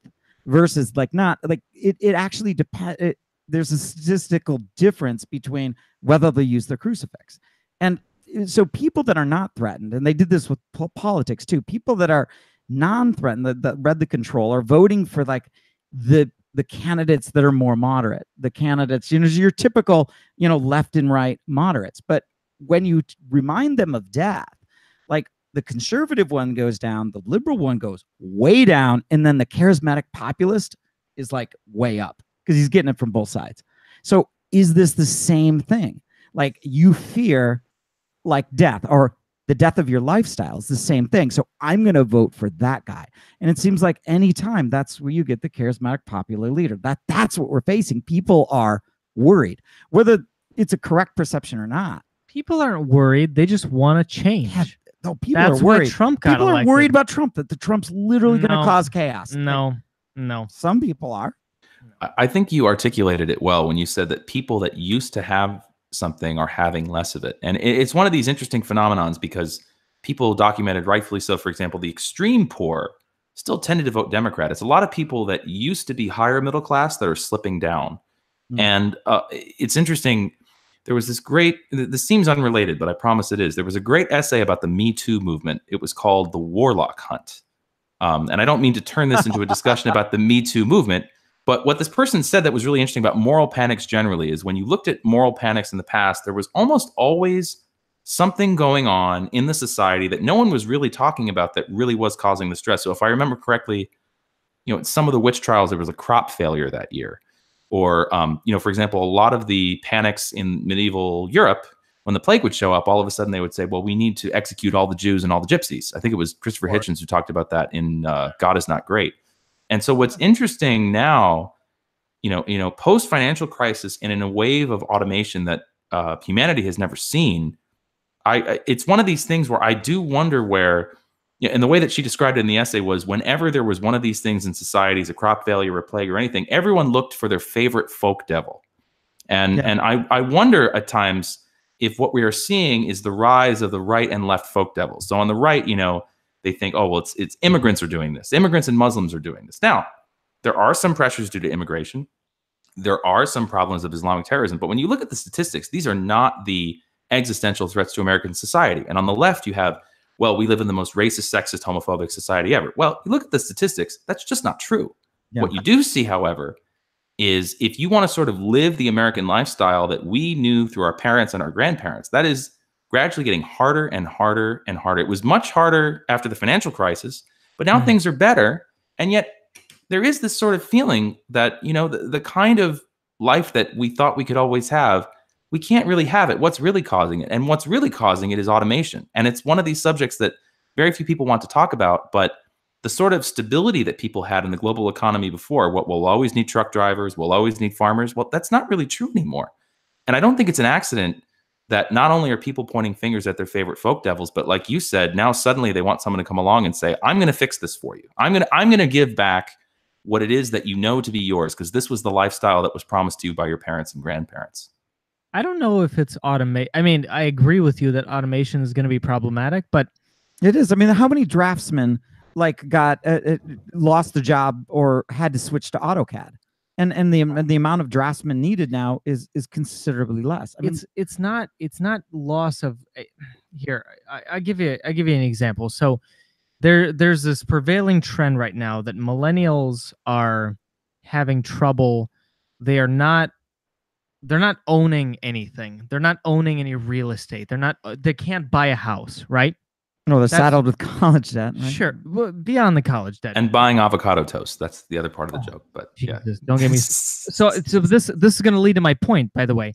versus like not like it actually depends. There's a statistical difference between whether they use the crucifix. And so people that are not threatened, and they did this with politics too, people that are non-threatened, that read the control, are voting for like the candidates that are more moderate, the candidates, you know, your typical, you know, left and right moderates. But when you remind them of death, like the conservative one goes down, the liberal one goes way down, and then the charismatic populist is like way up because he's getting it from both sides. So is this the same thing? Like you fear like death, or the death of your lifestyle is the same thing. So I'm going to vote for that guy. And it seems like anytime that's where you get the charismatic popular leader. That's what we're facing. People are worried, whether it's a correct perception or not. People aren't worried. They just want to change. Yeah, no, people That's are worried. Why Trump got people elected. are worried about Trump, that the Trump's literally going to cause chaos. No. Some people are. I think you articulated it well when you said that people that used to have something are having less of it. And it's one of these interesting phenomenons because people documented, rightfully so, for example, the extreme poor still tended to vote Democrat. It's a lot of people that used to be higher middle class that are slipping down. And it's interesting. There was this seems unrelated, but I promise it is. There was a great essay about the Me Too movement. It was called The Warlock Hunt. And I don't mean to turn this into a discussion about the Me Too movement, but what this person said that was really interesting about moral panics generally is when you looked at moral panics in the past, there was almost always something going on in the society that no one was really talking about that really was causing the stress. So if I remember correctly, you know, some of the witch trials, there was a crop failure that year. Or, you know, for example, a lot of the panics in medieval Europe, when the plague would show up, all of a sudden they would say, well, we need to execute all the Jews and all the gypsies. I think it was Christopher Hitchens who talked about that in God Is Not Great. And so what's interesting now, you know, post-financial crisis and in a wave of automation that humanity has never seen, it's one of these things where I do wonder where, and the way that she described it in the essay was whenever there was one of these things in societies, a crop failure, a plague, or anything, everyone looked for their favorite folk devil. And I wonder at times if what we are seeing is the rise of the right and left folk devils. So on the right, you know, they think, oh, well, it's immigrants are doing this. Immigrants and Muslims are doing this. Now, there are some pressures due to immigration. There are some problems of Islamic terrorism. But when you look at the statistics, these are not the existential threats to American society. And on the left, you have, well, we live in the most racist, sexist, homophobic society ever. Well, you look at the statistics, that's just not true. Yeah. What you do see, however, is if you want to sort of live the American lifestyle that we knew through our parents and our grandparents, that is gradually getting harder and harder and harder. It was much harder after the financial crisis, but now things are better. And yet there is this sort of feeling that, you know, the kind of life that we thought we could always have, we can't really have it. What's really causing it? And what's really causing it is automation. And it's one of these subjects that very few people want to talk about, but the sort of stability that people had in the global economy before, what we'll always need truck drivers, we'll always need farmers. Well, that's not really true anymore. And I don't think it's an accident that not only are people pointing fingers at their favorite folk devils, but like you said, now suddenly they want someone to come along and say, I'm going to fix this for you. I'm going to give back what it is that you know to be yours, because this was the lifestyle that was promised to you by your parents and grandparents. I don't know if it's automate. I mean, I agree with you that automation is going to be problematic, but it is. I mean, how many draftsmen like got lost the job or had to switch to AutoCAD? and the amount of draftsmen needed now is considerably less. I mean, it's not loss of here. I give you an example. So there's this prevailing trend right now that millennials are having trouble. They're not owning anything. They're not owning any real estate. They can't buy a house, right? No, they're saddled with college debt, right? Sure, well, beyond the college debt. And buying avocado toast. That's the other part of the joke. But Jesus, yeah, don't get me. So this is going to lead to my point, by the way.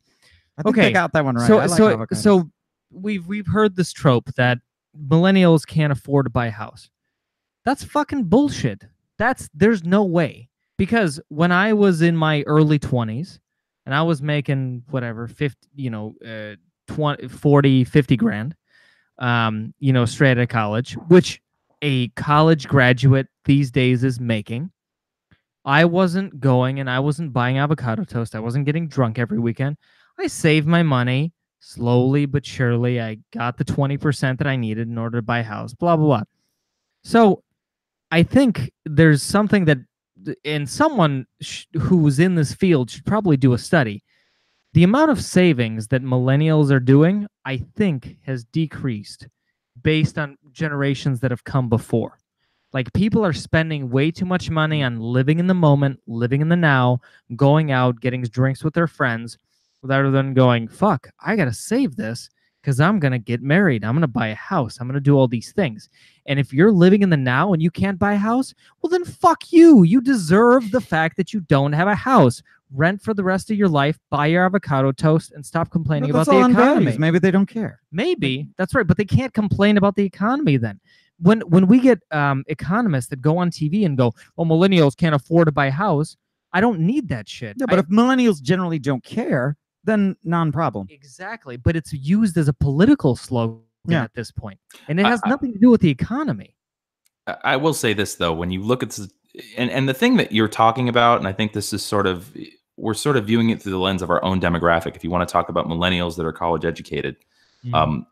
I think they got that one right. So we've heard this trope that millennials can't afford to buy a house. That's fucking bullshit. There's no way. Because when I was in my early 20s and I was making whatever 50, 40, 50 grand, straight out of college, which a college graduate these days is making, I wasn't going and I wasn't buying avocado toast. I wasn't getting drunk every weekend. I saved my money slowly but surely. I got the 20% that I needed in order to buy a house, blah, blah, blah. So I think there's something that, and someone who's in this field should probably do a study. The amount of savings that millennials are doing, I think, has decreased based on generations that have come before. Like, people are spending way too much money on living in the moment, living in the now, going out, getting drinks with their friends, rather than going, fuck, I got to save this because I'm going to get married. I'm going to buy a house. I'm going to do all these things. And if you're living in the now and you can't buy a house, well, then fuck you. You deserve the fact that you don't have a house. Rent for the rest of your life, buy your avocado toast, and stop complaining about the economy. Maybe they don't care. Maybe. That's right. But they can't complain about the economy then. When we get economists that go on TV and go, well, millennials can't afford to buy a house, I don't need that shit. Yeah, but if millennials generally don't care, then non-problem. Exactly. But it's used as a political slogan at this point. And it has nothing to do with the economy. I will say this, though. When you look at this, and the thing that you're talking about, and I think this is we're sort of viewing it through the lens of our own demographic. If you want to talk about millennials that are college educated. And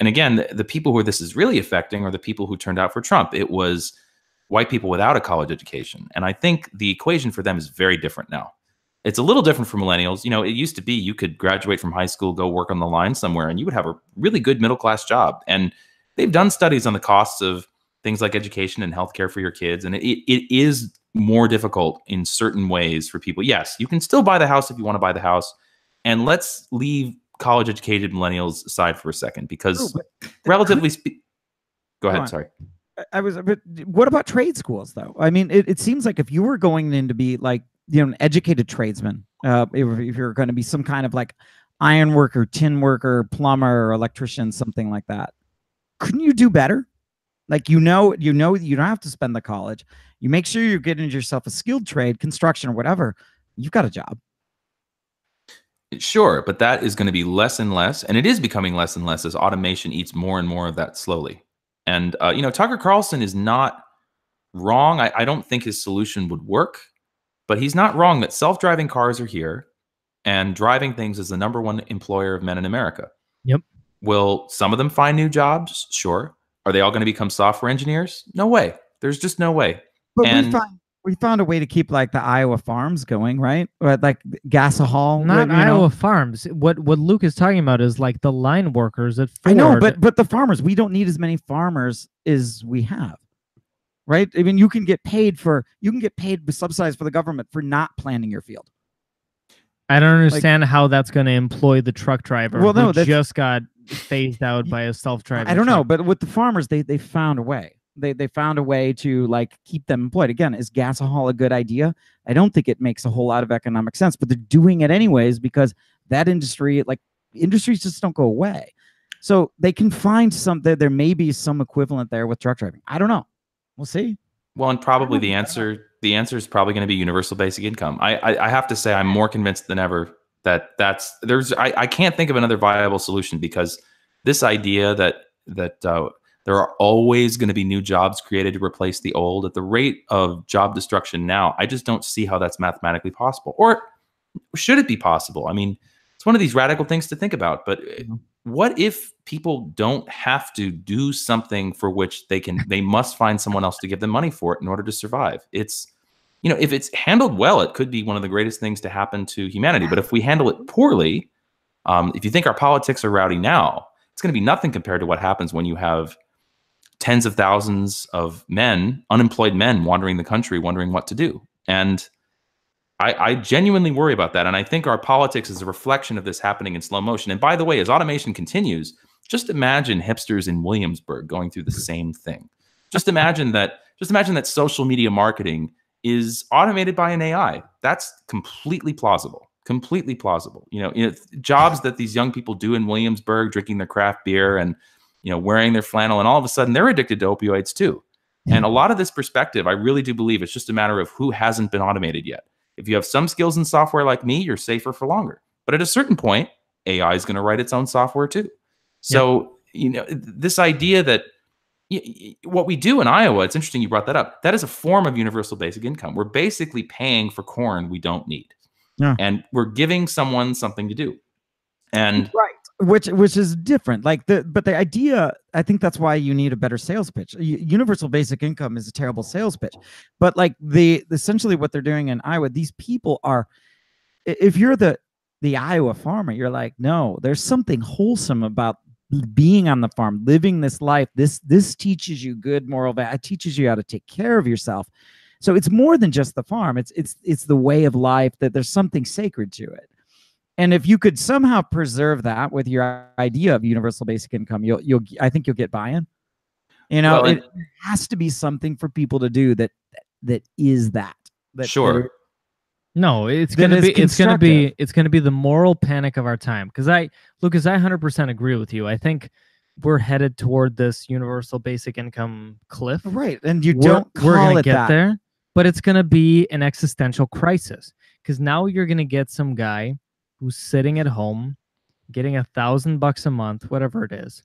again, the people who this is really affecting are the people who turned out for Trump. It was white people without a college education. And I think the equation for them is very different now. It's a little different for millennials. You know, it used to be you could graduate from high school, go work on the line somewhere, and you would have a really good middle-class job. And they've done studies on the costs of things like education and healthcare for your kids. And it is more difficult in certain ways for people. Yes, you can still buy the house if you want to buy the house. And let's leave college-educated millennials aside for a second, because relatively speaking, go ahead. Sorry. But what about trade schools, though? I mean, it seems like if you were going in to be like, an educated tradesman, if you're going to be some kind of like iron worker, tin worker, plumber, or electrician, something like that, couldn't you do better? Like, you don't have to spend the college. You make sure you're getting yourself a skilled trade, construction or whatever. You've got a job. Sure, but that is going to be less and less, and it is becoming less and less as automation eats more and more of that slowly. And Tucker Carlson is not wrong. I don't think his solution would work, but he's not wrong that self-driving cars are here, and driving things is the #1 employer of men in America. Yep. Will some of them find new jobs? Sure. Are they all going to become software engineers? No way. There's just no way. But we found a way to keep like the Iowa farms going, right? Or like Gasohol. Not Iowa farms. What Luke is talking about is like the line workers at Ford. I know, but the farmers, we don't need as many farmers as we have. Right? I mean, you can get paid subsidized for the government for not planting your field. I don't understand how that's going to employ the truck driver who just got phased out by a self-driving I don't truck. know, but with the farmers, they found a way. They found a way to like keep them employed. Again, is Gasohol a good idea? I don't think it makes a whole lot of economic sense, but they're doing it anyways because that industries just don't go away. So they can find something. There may be some equivalent there with truck driving. I don't know. We'll see. Well, and probably the answer is probably going to be universal basic income. I have to say I'm more convinced than ever that I can't think of another viable solution, because this idea that there are always going to be new jobs created to replace the old at the rate of job destruction now, I just don't see how that's mathematically possible. Or should it be possible? I mean, it's one of these radical things to think about, but what if people don't have to do something for which they must find someone else to give them money for it in order to survive? you know, if it's handled well, it could be one of the greatest things to happen to humanity. But if we handle it poorly, if you think our politics are rowdy now, it's going to be nothing compared to what happens when you have tens of thousands of men, unemployed men, wandering the country, wondering what to do. And I genuinely worry about that. And I think our politics is a reflection of this happening in slow motion. And by the way, as automation continues, just imagine hipsters in Williamsburg going through the same thing. Just imagine that social media marketing is automated by an AI. That's completely plausible. Completely plausible. You know, jobs that these young people do in Williamsburg, drinking their craft beer and, you know, wearing their flannel, and all of a sudden they're addicted to opioids too. And a lot of this perspective, I really do believe it's just a matter of who hasn't been automated yet. If you have some skills in software like me, you're safer for longer. But at a certain point, AI is going to write its own software too. So, you know, this idea that what we do in Iowa, it's interesting you brought that up. That is a form of universal basic income. We're basically paying for corn we don't need. Yeah. And we're giving someone something to do. And which is different. Like but the idea, I think that's why you need a better sales pitch. Universal basic income is a terrible sales pitch. But like essentially what they're doing in Iowa, these people are, if you're the Iowa farmer, you're like, no, there's something wholesome about being on the farm, living this life. This teaches you good moral value. It teaches you how to take care of yourself. So it's more than just the farm. It's the way of life, that there's something sacred to it. And if you could somehow preserve that with your idea of universal basic income, I think you'll get buy-in. You know, it has to be something for people to do that is that. Sure. No, it's gonna be the moral panic of our time. Because Lucas, I 100% agree with you. I think we're headed toward this universal basic income cliff. Right. And we're gonna get there, but it's gonna be an existential crisis. Because now you're gonna get some guy who's sitting at home, getting $1,000 a month, whatever it is,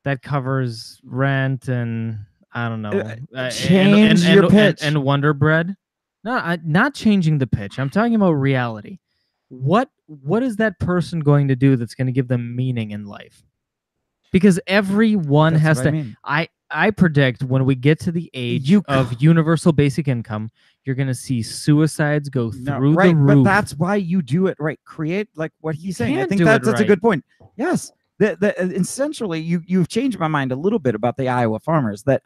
that covers rent and I don't know, change your pitch and Wonder Bread. No, not changing the pitch. I'm talking about reality. What is that person going to do that's going to give them meaning in life? Because everyone has to. I predict when we get to the age of universal basic income, you're going to see suicides go through the roof. But that's why you do it right. Create like what he's saying. I think that's a good point. Yes. Essentially, you've changed my mind a little bit about the Iowa farmers. That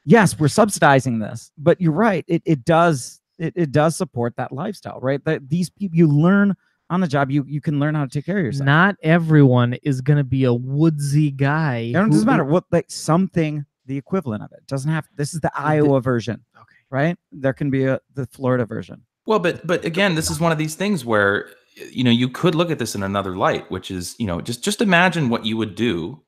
yes, we're subsidizing this, but you're right. It does support that lifestyle, right? That these people, you learn on the job, you can learn how to take care of yourself. Not everyone is going to be a woodsy guy. It doesn't matter what, like something. The equivalent of it doesn't have. This is the Iowa version, okay? Right? There can be the Florida version. Well, but again, this is one of these things where you could look at this in another light, which is just imagine what you would do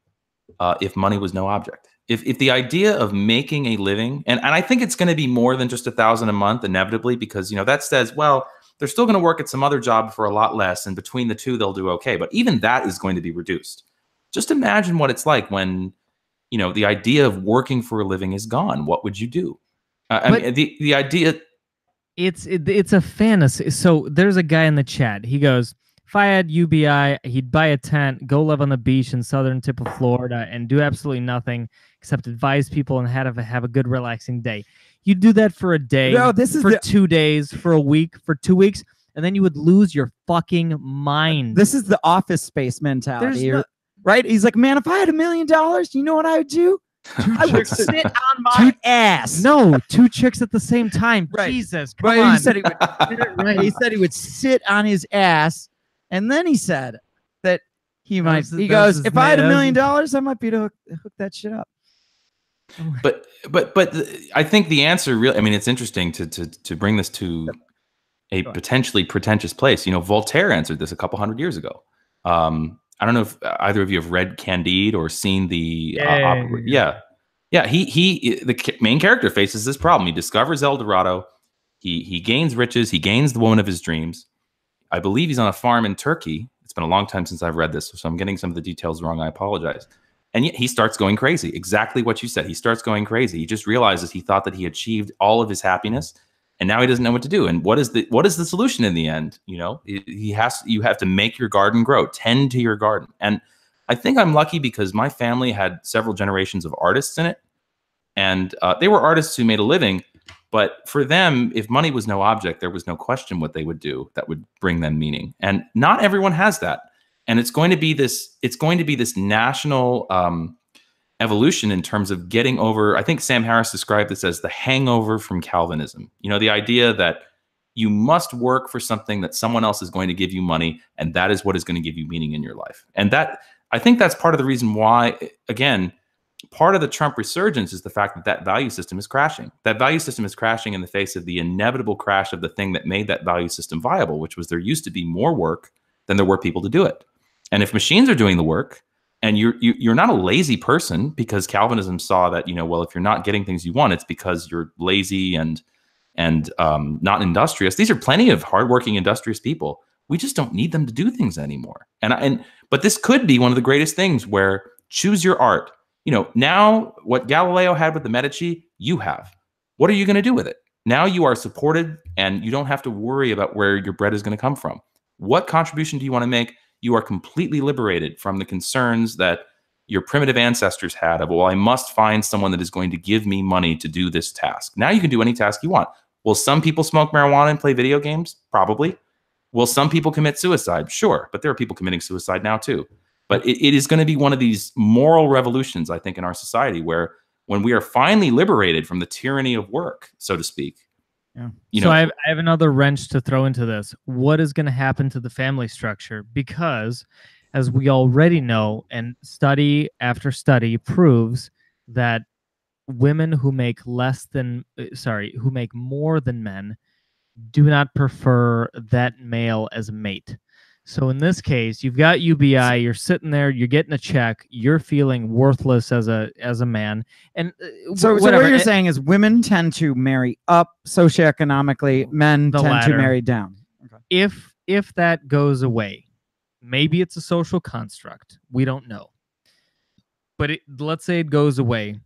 if money was no object. If the idea of making a living, and I think it's going to be more than just $1,000 a month inevitably, because that says, well, they're still going to work at some other job for a lot less, and between the two they'll do okay. But even that is going to be reduced. Just imagine what it's like when the idea of working for a living is gone. What would you do? I mean, the idea. It's a fantasy. So there's a guy in the chat. He goes, if I had UBI, he'd buy a tent, go live on the beach in southern tip of Florida, and do absolutely nothing except advise people and have a good, relaxing day. You do that for a day, for 2 days, for a week, for 2 weeks, and then you would lose your fucking mind. This is the Office Space mentality. Right? He's like, man, if I had $1 million, you know what I would do? I would sit on my ass. No, 2 chicks at the same time. Right. Jesus, come on. He said he said he would sit on his ass, and then he said that he might. He goes, if I had $1 million, I might be to hook that shit up. But I think the answer really. I mean, it's interesting to bring this to a potentially pretentious place. Voltaire answered this a couple hundred years ago. I don't know if either of you have read Candide or seen the opera. The main character faces this problem. He discovers El Dorado. He gains riches. He gains the woman of his dreams. I believe he's on a farm in Turkey. It's been a long time since I've read this, so I'm getting some of the details wrong. I apologize. And yet he starts going crazy. Exactly what you said. He starts going crazy. He just realizes he thought that he achieved all of his happiness, and now he doesn't know what to do. And what is the solution in the end? You have to make your garden grow, tend to your garden. And I think I'm lucky because my family had several generations of artists in it, and they were artists who made a living. But for them, if money was no object, there was no question what they would do that would bring them meaning. And not everyone has that. And it's going to be this national evolution in terms of getting over. I think Sam Harris described this as the hangover from Calvinism. You know, the idea that you must work for something that someone else is going to give you money, and that is what is going to give you meaning in your life. And that, I think that's part of the reason why, again, part of the Trump resurgence is the fact that that value system is crashing. That value system is crashing in the face of the inevitable crash of the thing that made that value system viable, which was there used to be more work than there were people to do it. And if machines are doing the work, and you're not a lazy person, because Calvinism saw that, you know, well, if you're not getting things you want, it's because you're lazy and not industrious. These are plenty of hardworking, industrious people. We just don't need them to do things anymore. But this could be one of the greatest things where choose your art. You know, now what Galileo had with the Medici, you have. What are you going to do with it? Now you are supported and you don't have to worry about where your bread is going to come from. What contribution do you want to make? You are completely liberated from the concerns that your primitive ancestors had of, well, I must find someone that is going to give me money to do this task. Now you can do any task you want. Will some people smoke marijuana and play video games? Probably. Will some people commit suicide? Sure. But there are people committing suicide now too. But it is going to be one of these moral revolutions, I think, in our society, where when we are finally liberated from the tyranny of work, so to speak. Yeah. So I have another wrench to throw into this. What is going to happen to the family structure? Because as we already know, and study after study proves that women who make who make more than men do not prefer that male as a mate. So in this case, you've got UBI, you're sitting there, you're getting a check, you're feeling worthless as a man. And so what you're saying is women tend to marry up socioeconomically, men tend to marry down. Okay. If that goes away, maybe it's a social construct. We don't know. But let's say it goes away.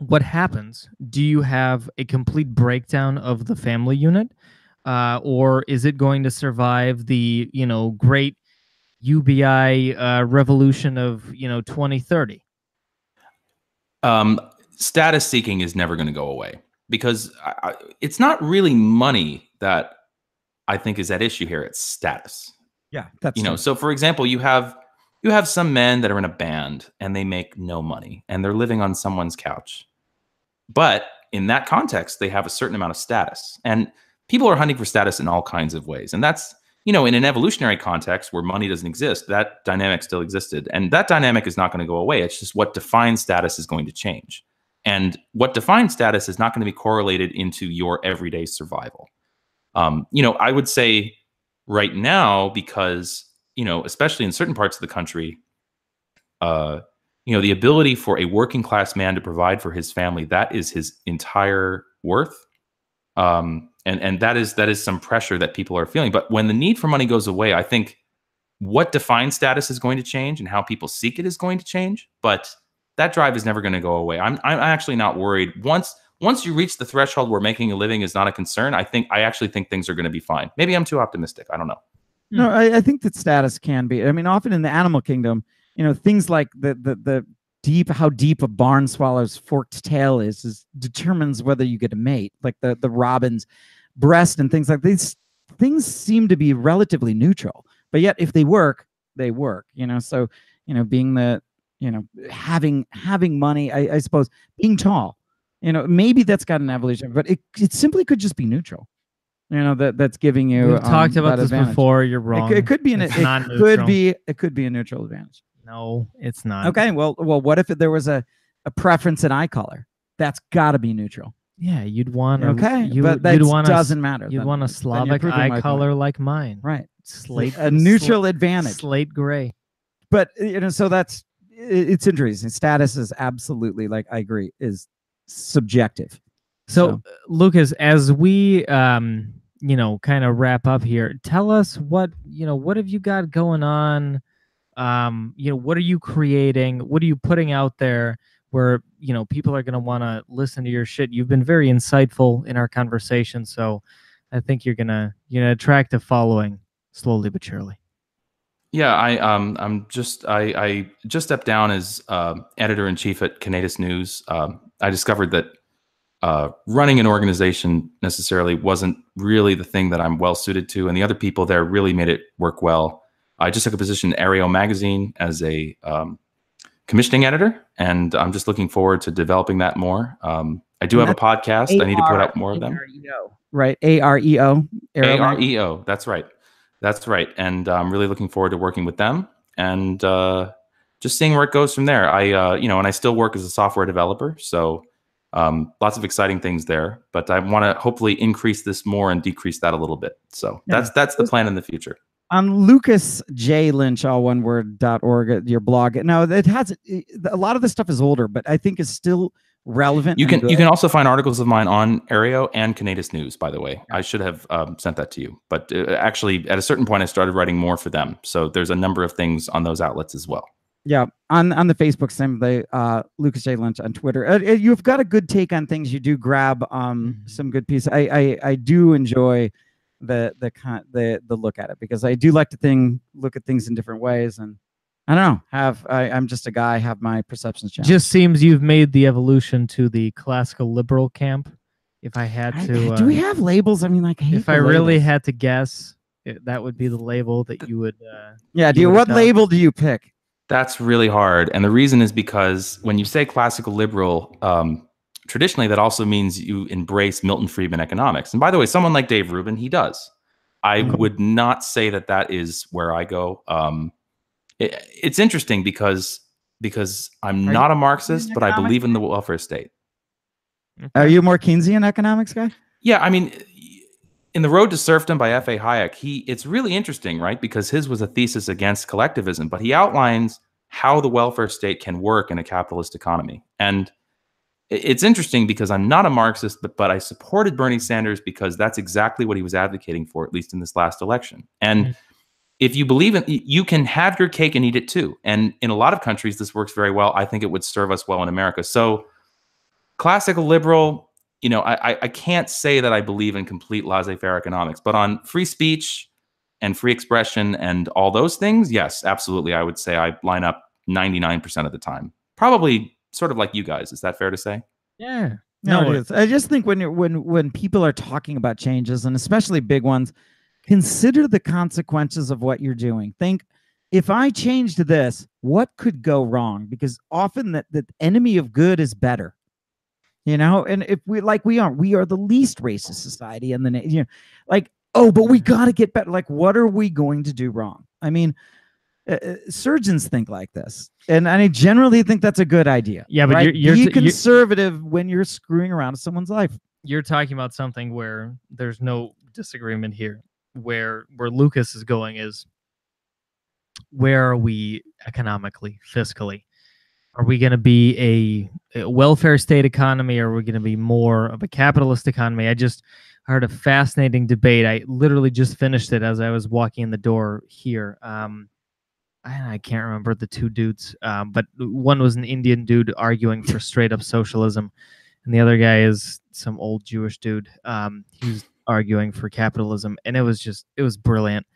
What happens? Do you have a complete breakdown of the family unit? Or is it going to survive the, you know, great UBI revolution of, you know, 2030? Status seeking is never going to go away, because it's not really money that I think is at issue here. It's status. Yeah, that's true. So for example, you have some men that are in a band and they make no money and they're living on someone's couch. But in that context, they have a certain amount of status, and people are hunting for status in all kinds of ways. And that's, you know, in an evolutionary context where money doesn't exist, that dynamic still existed. And that dynamic is not going to go away. It's just what defines status is going to change. And what defines status is not going to be correlated into your everyday survival. You know, I would say right now, because, you know, especially in certain parts of the country, you know, the ability for a working class man to provide for his family, that is his entire worth. And that is some pressure that people are feeling. But when the need for money goes away, I think what defines status is going to change and how people seek it is going to change. But that drive is never going to go away. I'm actually not worried. Once you reach the threshold where making a living is not a concern, I actually think things are going to be fine. Maybe I'm too optimistic. I don't know. No, I think that status can be. I mean, often in the animal kingdom, you know, things like the how deep a barn swallow's forked tail is determines whether you get a mate. Like the robin's breast and things like these things seem to be relatively neutral, but yet if they work, they work. You know, so you know, being having money, I suppose, being tall, you know, maybe that's got an evolution, but it simply could just be neutral. You know, that's giving you. We've talked about this advantage before. You're wrong. It could be it could be a neutral advantage. No, it's not. Okay, well, what if there was a preference in eye color? That's got to be neutral. Yeah, you'd want. But that doesn't matter. You'd want a Slavic eye color like mine, right? Slate, a neutral advantage, slate gray. But you know, so it's interesting. Status is absolutely, like, I agree, is subjective. So Lucas, as we you know, kind of wrap up here, tell us what have you got going on? You know, what are you creating? What are you putting out there where, you know, people are going to want to listen to your shit? You've been very insightful in our conversation, so I think you're gonna attract a following slowly but surely. Yeah, I just stepped down as editor-in-chief at Canadian News. I discovered that running an organization necessarily wasn't really the thing that I'm well suited to, and the other people there really made it work well. I just took a position in Aereo magazine as a commissioning editor, and I'm just looking forward to developing that more. I do have a podcast. I need to put out more of them. Right, AREO. AREO. That's right. That's right. And I'm really looking forward to working with them and just seeing where it goes from there. And I still work as a software developer, so lots of exciting things there. But I want to hopefully increase this more and decrease that a little bit. So that's the plan in the future. On Lucas J. Lynch, all one word.org, your blog. Now, it has a lot of this stuff is older, but I think is still relevant. You can also find articles of mine on Aereo and Canadian News, by the way. I should have sent that to you. But actually, at a certain point, I started writing more for them. So there's a number of things on those outlets as well. Yeah, on the Facebook, same Lucas J. Lynch on Twitter. You've got a good take on things. You do grab some good pieces. I do enjoy the look at it, because I do like to look at things in different ways, and I don't know. I'm just a guy. Have my perceptions changed. Just seems you've made the evolution to the classical liberal camp. If I had to, do we have labels? I mean, like, if I really had to guess, that would be the label that you would. Yeah. What label do you pick? That's really hard, and the reason is because when you say classical liberal, traditionally that also means you embrace Milton Friedman economics. And by the way, someone like Dave Rubin, he does. I would not say that is where I go. It's interesting because I'm not a Marxist, but I believe in the welfare state. Are you a more Keynesian economics guy? Yeah, I mean, in The Road to Serfdom by F.A. Hayek, it's really interesting, right? Because his was a thesis against collectivism, but he outlines how the welfare state can work in a capitalist economy. And it's interesting because I'm not a Marxist, but I supported Bernie Sanders because that's exactly what he was advocating for, at least in this last election. And if you believe in, you can have your cake and eat it too. And in a lot of countries, this works very well. I think it would serve us well in America. So classical liberal, I can't say that I believe in complete laissez-faire economics, but on free speech and free expression and all those things, yes, absolutely. I would say I line up 99% of the time. Probably sort of like you guys. Is that fair to say? Yeah. No, it is. I just think when people are talking about changes, and especially big ones, consider the consequences of what you're doing. Think, if I changed this, what could go wrong? Because often the enemy of good is better. And if we are the least racist society in the but we got to get better. Like, what are we going to do wrong? I mean, surgeons think like this, and I generally think that's a good idea. Yeah, but right? You're conservative when you're screwing around with someone's life. You're talking about something where there's no disagreement here. Where Lucas is going is, where are we economically, fiscally? Are we going to be a welfare state economy, or are we going to be more of a capitalist economy? I just heard a fascinating debate. I literally just finished it as I was walking in the door here. I can't remember the two dudes, but one was an Indian dude arguing for straight up socialism, and the other guy is some old Jewish dude. He was arguing for capitalism, and it was brilliant.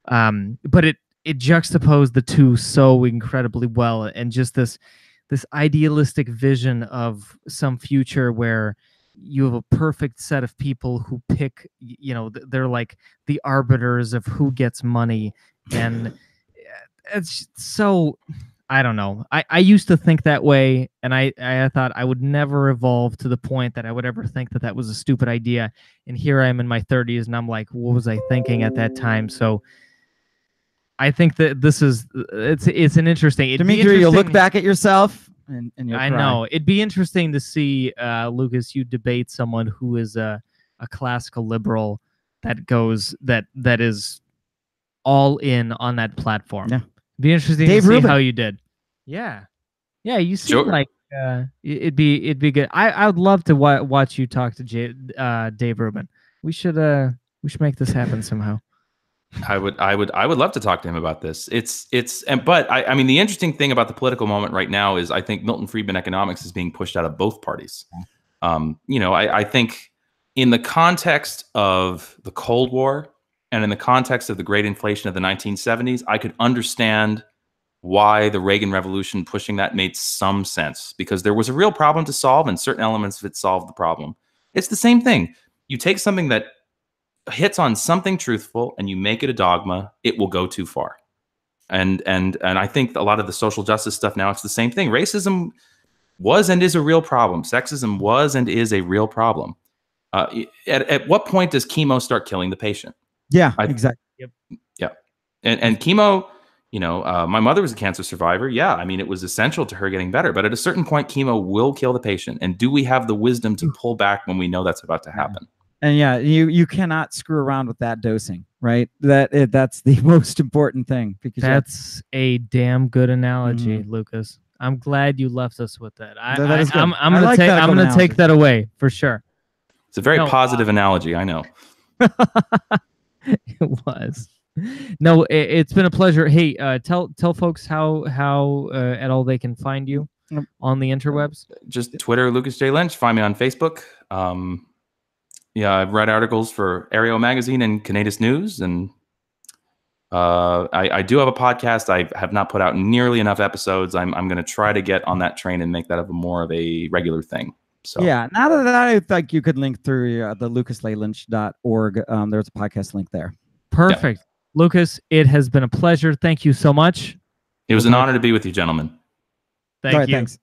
But it juxtaposed the two so incredibly well, and just this idealistic vision of some future where you have a perfect set of people who pick, they're like the arbiters of who gets money. And it's so, I don't know. I used to think that way, and I thought I would never evolve to the point that I would ever think that was a stupid idea. And here I am in my 30s, and I'm like, what was I thinking at that time? So I think that it's an interesting. Dimitri, you'll look back at yourself and you'll cry. I know. It'd be interesting to see, Lucas, you debate someone who is a classical liberal that is all in on that platform. Yeah. It'd be interesting Dave to see Rubin. how you did. Yeah. Yeah, you seem like it'd be good. I would love to watch you talk to Dave Rubin. We should make this happen somehow. I would love to talk to him about this. But I mean, the interesting thing about the political moment right now is I think Milton Friedman economics is being pushed out of both parties. I think in the context of the Cold War and in the context of the great inflation of the 1970s, I could understand why the Reagan Revolution pushing that made some sense, because there was a real problem to solve and certain elements of it solved the problem. It's the same thing. You take something that hits on something truthful and you make it a dogma, it will go too far. And I think a lot of the social justice stuff now, it's the same thing. Racism was and is a real problem. Sexism was and is a real problem. At what point does chemo start killing the patient? Yeah, exactly. Yep. Yeah. And chemo, you know, my mother was a cancer survivor. Yeah, I mean, it was essential to her getting better. But at a certain point, chemo will kill the patient. And do we have the wisdom to pull back when we know that's about to happen? And yeah, you cannot screw around with that dosing, right? That's the most important thing. Because that's a damn good analogy, Lucas. I'm glad you left us with that. I'm gonna take that away for sure. It's a very positive analogy, I know. It was. No, it's been a pleasure. Hey, tell folks how at all they can find you on the interwebs. Just Twitter, Lucas J. Lynch. Find me on Facebook. Yeah, I've read articles for Aereo Magazine and Canadian News, and I do have a podcast. I have not put out nearly enough episodes. I'm going to try to get on that train and make that more of a regular thing. So yeah, now that I think you could link through the lucaslynch.org. There's a podcast link there. Perfect. Yeah. Lucas, it has been a pleasure. Thank you so much. It was an honor to be with you, gentlemen. Thank you. Thanks.